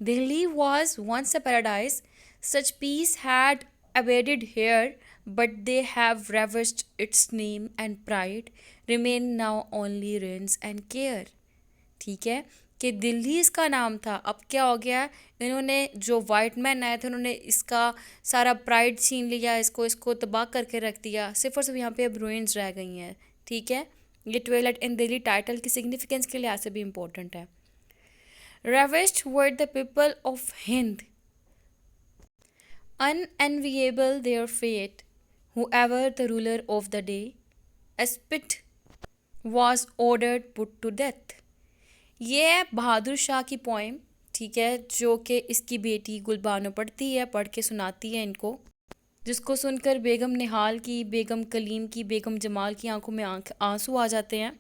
Delhi was once a paradise, such peace had abided here, but they have ravished its name and pride, remain now only rains and care. ठीक है, कि दिल्ली इसका नाम था, अब क्या हो गया, इन्होंने जो वाइट मैन आए थे उन्होंने इसका सारा प्राइड छीन लिया, इसको तबाह करके रख दिया। सिर्फ और सिर्फ यहाँ पे अब रूइंस रह गई हैं। ठीक है, ये ट्वेलाइट इन दिल्ली टाइटल की सिग्निफिकेंस के लिहाज से भी इम्पोर्टेंट है। Ravished were the people of Hind Unenviable their fate, whoever the ruler of the day, Aspit was ordered put to death. ये है बहादुर शाह की पोइम, ठीक है, जो कि इसकी बेटी गुलबानो पढ़ती है, पढ़ के सुनाती है इनको, जिसको सुनकर बेगम निहाल की, बेगम कलीम की, बेगम जमाल की आंखों में आंसू आ जाते हैं।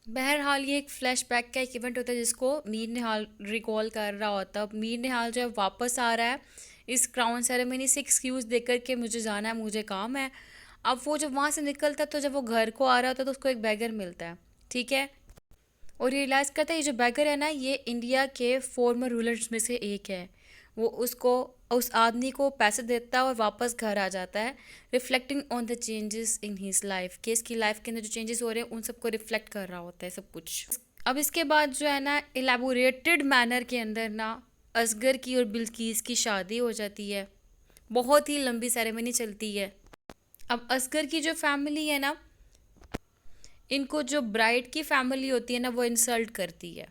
बहरहाल ये एक फ्लैशबैक का एक इवेंट होता है जिसको मीर निहाल रिकॉल कर रहा होता है। मीर निहाल जो है वापस आ रहा है इस क्राउन सेरेमनी से एक्सक्यूज़ देकर के मुझे जाना है, मुझे काम है। अब वो जब वहाँ से निकलता है तो जब वो घर को आ रहा होता है तो उसको एक बैगर मिलता है, ठीक है, और रियलाइज़ करता है ये जो बैगर है ना ये इंडिया के फॉर्मर रूलर्स में से एक है। वो उसको उस आदमी को पैसे देता है और वापस घर आ जाता है, reflecting on the changes in his life, कि इसकी लाइफ के अंदर जो चेंजेस हो रहे हैं उन सबको रिफ्लेक्ट कर रहा होता है सब कुछ। अब इसके बाद जो है ना एलेबोरेटेड मैनर के अंदर ना असगर की और बिल्किस की शादी हो जाती है। बहुत ही लंबी सेरेमनी चलती है। अब असगर की जो फैमिली है ना, इनको जो ब्राइड की फैमिली होती है ना वो इंसल्ट करती है।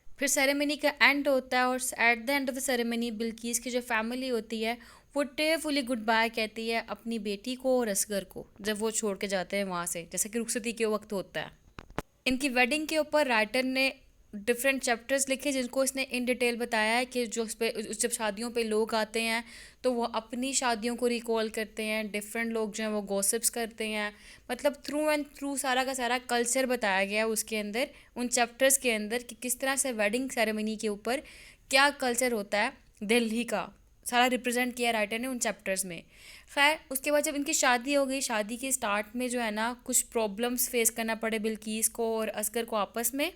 फिर सेरेमनी का एंड होता है और at the end of the ceremony Bilkis की जो फैमिली होती है वो टेयरफुली गुड बाय कहती है अपनी बेटी को और असगर को, जब वो छोड़ के जाते हैं वहाँ से, जैसे कि रुखसती के वक्त होता है। इनकी वेडिंग के ऊपर राइटर ने डिफरेंट चैप्टर्स लिखे जिनको इसने इन डिटेल बताया है कि जो उस पे जब शादियों पे लोग आते हैं तो वो अपनी शादियों को रिकॉल करते हैं, डिफरेंट लोग जो हैं वो गॉसिप्स करते हैं, मतलब थ्रू एंड थ्रू सारा का सारा कल्चर बताया गया है उसके अंदर, उन चैप्टर्स के अंदर, कि किस तरह से वेडिंग सेरेमनी के ऊपर क्या कल्चर होता है दिल्ली का, सारा रिप्रेजेंट किया राइटर ने उन चैप्टर्स में। खैर उसके बाद जब इनकी शादी हो गई, शादी के स्टार्ट में जो है ना कुछ प्रॉब्लम्स फेस करना पड़े बिल्किस को और असगर को आपस में,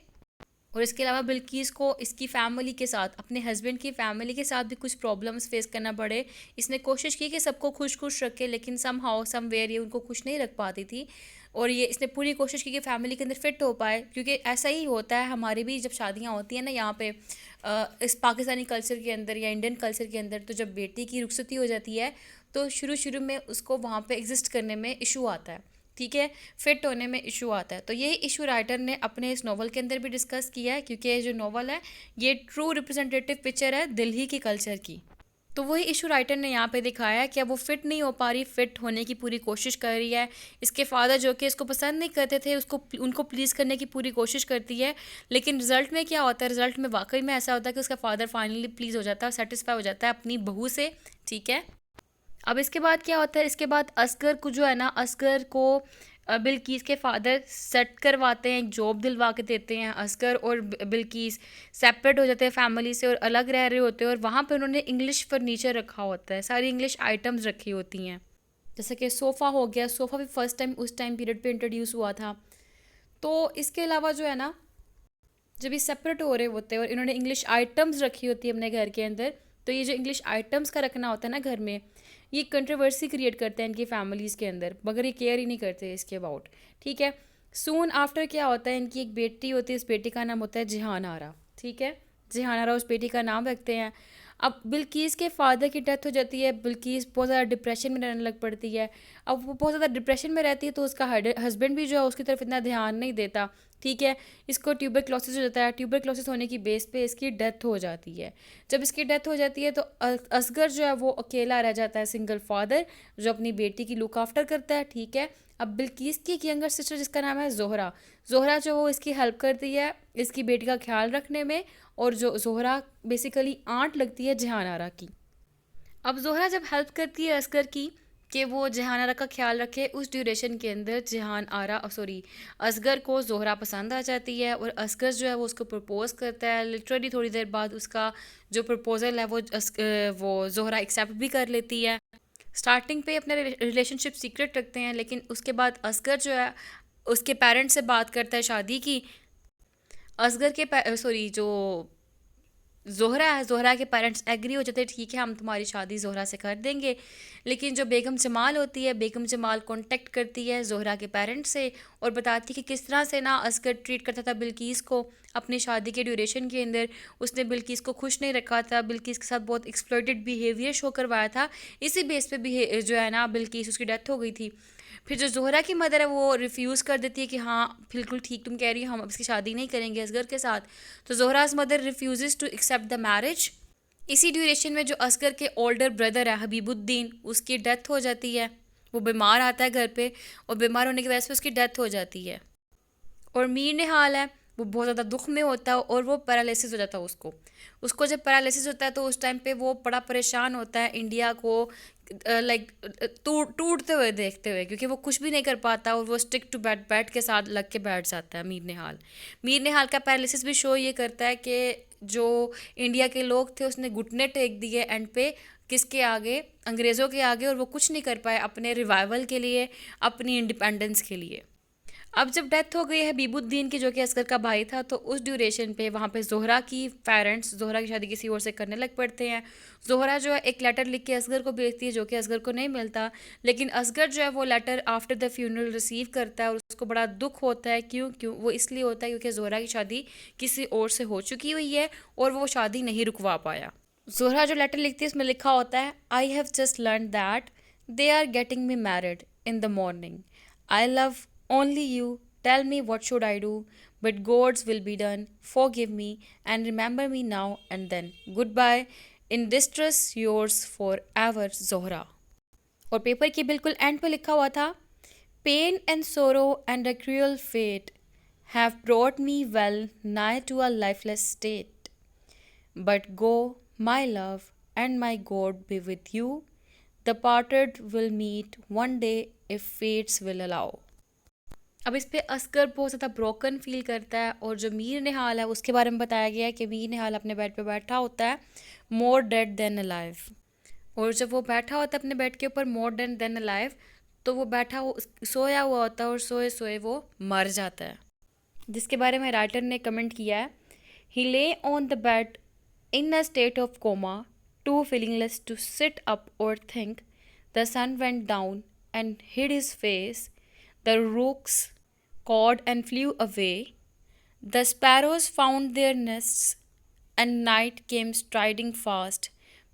और इसके अलावा बिल्किस को इसकी फैमिली के साथ, अपने हस्बैंड की फैमिली के साथ भी कुछ प्रॉब्लम्स फेस करना पड़े। इसने कोशिश की कि सबको खुश खुश रखे, लेकिन सम हाउ सम वेयर ये उनको खुश नहीं रख पाती थी, और ये इसने पूरी कोशिश की कि फैमिली के अंदर फिट हो पाए, क्योंकि ऐसा ही होता है हमारी भी जब शादियाँ होती हैं ना यहाँ पे इस पाकिस्तानी कल्चर के अंदर या इंडियन कल्चर के अंदर, तो जब बेटी की रुखसती हो जाती है तो शुरू शुरू में उसको वहाँ पे एग्जिस्ट करने में इशू आता है, ठीक है, फिट होने में इशू आता है। तो यही इशू राइटर ने अपने इस नॉवल के अंदर भी डिस्कस किया है, क्योंकि ये जो नॉवल है ये ट्रू रिप्रेजेंटेटिव पिक्चर है दिल्ली की कल्चर की। तो वही इशू राइटर ने यहाँ पे दिखाया है कि अब वो फिट नहीं हो पा रही, फिट होने की पूरी कोशिश कर रही है। इसके फादर जो कि इसको पसंद नहीं करते थे, उसको उनको प्लीज़ करने की पूरी कोशिश करती है, लेकिन रिजल्ट में क्या होता है, रिजल्ट में वाकई में ऐसा होता है कि उसका फादर फाइनली प्लीज़ हो जाता है, सेटिस्फाई हो जाता है अपनी बहू से, ठीक है। अब इसके बाद क्या होता है, इसके बाद असगर को जो है ना, असगर को बिल्किस के फादर सेट करवाते हैं, एक जॉब दिलवा के देते हैं। असगर और बिल्किस सेपरेट हो जाते हैं फैमिली से और अलग रह रहे होते हैं, और वहाँ पे उन्होंने इंग्लिश फर्नीचर रखा होता है, सारी इंग्लिश आइटम्स रखी होती हैं, जैसे कि सोफ़ा हो गया, सोफ़ा भी फर्स्ट टाइम उस टाइम पीरियड पे इंट्रोड्यूस हुआ था। तो इसके अलावा जो है ना, जब ये सेपरेट हो रहे होते हैं और इन्होंने इंग्लिश आइटम्स रखी होती है अपने घर के अंदर, तो ये जो इंग्लिश आइटम्स का रखना होता है ना घर में, ये कंट्रोवर्सी क्रिएट करते हैं इनकी फैमिलीज़ के अंदर, मगर ये केयर ही नहीं करते इसके अबाउट, ठीक है। सून आफ्टर क्या होता है, इनकी एक बेटी होती है, इस बेटी का नाम होता है जिहान आरा, ठीक है, जिहान आरा उस बेटी का नाम रखते हैं। अब बिल्किस के फादर की डेथ हो जाती है, बिल्किस बहुत ज़्यादा डिप्रेशन में रहने लग पड़ती है। अब वो बहुत ज़्यादा डिप्रेशन में रहती है तो उसका हस्बैंड भी जो है उसकी तरफ इतना ध्यान नहीं देता, ठीक है। इसको ट्यूबरक्लोसिस हो जाता है, ट्यूबरक्लोसिस होने की बेस पे इसकी डेथ हो जाती है। जब इसकी डेथ हो जाती है तो असगर जो है वो अकेला रह जाता है, सिंगल फादर, जो अपनी बेटी की लुक आफ्टर करता है, ठीक है। अब बिल्किस की एक यंगर सिस्टर जिसका नाम है जोहरा, जोहरा जो वो इसकी हेल्प करती है इसकी बेटी का ख्याल रखने में, और जो जोहरा बेसिकली आंट लगती है जहान आरा की। अब जोहरा जब हेल्प करती है असगर की कि वो जहान आरा का ख्याल रखे, उस ड्यूरेशन के अंदर असगर को जोहरा पसंद आ जाती है, और असगर जो है वो उसको प्रपोज़ करता है। लिटरली थोड़ी देर बाद उसका जो प्रपोज़ल है वो जोहरा एक्सेप्ट भी कर लेती है। स्टार्टिंग पे अपने रिलेशनशिप सीक्रेट रखते हैं, लेकिन उसके बाद असगर जो है उसके पेरेंट्स से बात करता है शादी की। असगर के जो ज़ोहरा है, ज़ोहरा के पेरेंट्स एग्री हो जाते हैं, ठीक है हम तुम्हारी शादी ज़ोहरा से कर देंगे। लेकिन जो बेगम जमाल होती है, बेगम जमाल कांटेक्ट करती है ज़ोहरा के पेरेंट्स से और बताती है कि किस तरह से ना असगर ट्रीट करता था बिल्किस को अपनी शादी के ड्यूरेशन के अंदर। उसने बिल्किस को खुश नहीं रखा था, बिल्किस के साथ बहुत एक्सप्लॉइटेड बिहेवियर शो करवाया था। इसी बेस पे जो है ना बिल्किस उसकी डेथ हो गई थी। फिर जो ज़ोहरा की मदर है वो रिफ्यूज़ कर देती है कि हाँ बिल्कुल ठीक तुम कह रही हो, हम अब इसकी शादी नहीं करेंगे असगर के साथ। तो Zohra's mother refuses to accept the marriage, इसी ड्यूरेशन में जो असगर के ओल्डर ब्रदर है हबीबुद्दीन, उसकी डेथ हो जाती है। वो बीमार आता है घर पे और बीमार होने की वजह से उसकी डेथ हो जाती है। और मीर निहाल है, वो बहुत ज़्यादा दुख में होता है और वो पैरालिसिस हो जाता है उसको। उसको जब पैरालिसिस होता है तो उस टाइम पे वो बड़ा परेशान होता है इंडिया को लाइक टूटते हुए देखते हुए, क्योंकि वो कुछ भी नहीं कर पाता और वो स्टिक टू बैट के साथ लग के बैठ जाता है मीर निहाल। मीर निहाल का पैरालिसिस भी शो ये करता है कि जो इंडिया के लोग थे उसने घुटने टेक दिए एंड पे किसके आगे, अंग्रेज़ों के आगे, और वो कुछ नहीं कर पाए अपने रिवाइवल के लिए, अपनी इंडिपेंडेंस के लिए। अब जब डेथ हो गई है हबीबुद्दीन की, जो कि असगर का भाई था, तो उस ड्यूरेशन पे वहाँ पे जोहरा की पेरेंट्स जोहरा की शादी किसी और से करने लग पड़ते हैं। जोहरा जो है एक लेटर लिख के असगर को भेजती है, जो कि असगर को नहीं मिलता, लेकिन असगर जो है वो letter after the funeral receive करता है और उसको बड़ा दुख होता है। क्यों क्यों वो इसलिए होता है क्योंकि जोहरा की शादी किसी और से हो चुकी हुई है और वो शादी नहीं रुकवा पाया। जोहरा जो लेटर लिखती है उसमें लिखा होता है, I have just learn that they are getting me married in the morning. I love only you. Tell me what should I do? But God's will be done. Forgive me and remember me now and then. Goodbye. In distress, yours forever, Zohra. और paper के बिल्कुल and पे लिखा हुआ था, Pain and sorrow and a cruel fate have brought me well nigh to a lifeless state. But go, my love, and my God be with you. The parted will meet one day if fates will allow. अब इस पे असगर बहुत ज़्यादा broken feel करता है और जो मीर निहाल है उसके बारे में बताया गया है कि मीर निहाल अपने बेड पे बैठा होता है, मोर डेड देन अलाइव। और जब वो बैठा होता है अपने बेड के ऊपर मोर डेड देन अलाइव, तो वो बैठा हो सोया हुआ होता है और सोए सोए वो मर जाता है, जिसके बारे में राइटर ने कमेंट किया है, he lay on the bed in a state of coma, too feelingless to sit up और think. The sun went down and hid his face, the rooks cawed and flew away. The sparrows found their nests, and night came striding fast,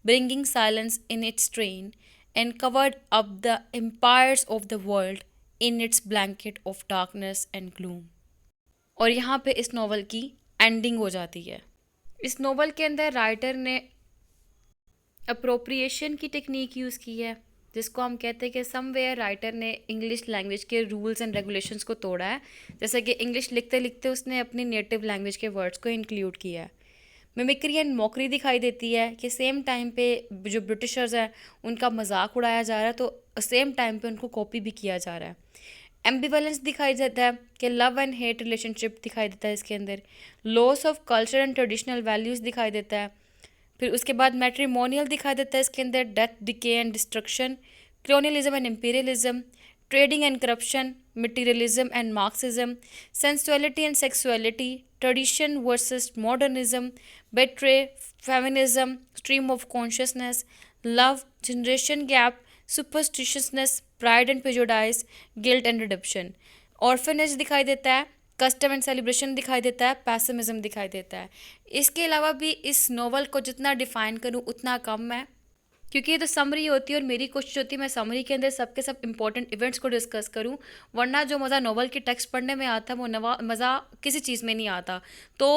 bringing silence in its train, and covered up the empires of the world in its blanket of darkness and gloom. और यहाँ पे इस novel की ending हो जाती है। इस novel के अंदर राइटर ने अप्रोप्रिएशन की टेक्निक यूज़ की है, जिसको हम कहते हैं कि समवेयर राइटर ने इंग्लिश लैंग्वेज के रूल्स एंड रेगुलेशंस को तोड़ा है। जैसे कि इंग्लिश लिखते लिखते उसने अपनी नेटिव लैंग्वेज के वर्ड्स को इंक्लूड किया है। मिमिक्री एंड मॉकरी दिखाई देती है कि सेम टाइम पे जो ब्रिटिशर्स हैं उनका मजाक उड़ाया जा रहा है, तो सेम टाइम पे उनको कॉपी भी किया जा रहा है। एम्बिवेलेंस दिखाई देता है कि लव एंड हेट रिलेशनशिप दिखाई देता है इसके अंदर। Loss of culture and traditional values दिखाई देता है। फिर उसके बाद मैट्रिमोनियल दिखा देता है इसके अंदर, death, decay and destruction, colonialism and imperialism, trading and corruption, materialism and Marxism, sensuality and sexuality, tradition versus modernism, betray, feminism, stream of consciousness, love, generation gap, superstitiousness, pride and prejudice, guilt and redemption. Orphanage दिखाई देता है, custom and celebration दिखाई देता है, pessimism दिखाई देता है। इसके अलावा भी इस नॉवल को जितना डिफ़ाइन करूँ उतना कम है, क्योंकि ये तो समरी होती है और मेरी कोशिश होती है मैं समरी के अंदर सबके सब इंपॉर्टेंट इवेंट्स को डिस्कस करूं, वरना जो मज़ा नॉवल के टेक्स्ट पढ़ने में आता है वो मज़ा किसी चीज़ में नहीं आता। तो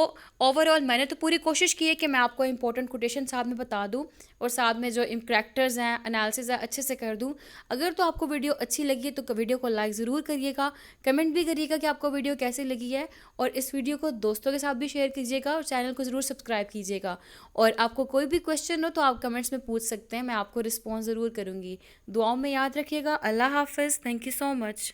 ओवरऑल मैंने तो पूरी कोशिश की है कि मैं आपको इंपॉर्टेंट कोटेशन साथ में बता दूं और साथ में जो करैक्टर्स हैं, एनालिसिस है, अच्छे से कर दूं। अगर तो आपको वीडियो अच्छी लगी है तो वीडियो को लाइक ज़रूर करिएगा, कमेंट भी करिएगा कि आपको वीडियो कैसी लगी है, और इस वीडियो को दोस्तों के साथ भी शेयर कीजिएगा और चैनल को ज़रूर सब्सक्राइब कीजिएगा। और आपको कोई भी क्वेश्चन हो तो आप कमेंट्स में पूछ सकते हैं, मैं आपको रिस्पॉन्स ज़रूर करूँगी। दुआओं में याद रखिएगा। अल्लाह हाफिज़। Thank you so much.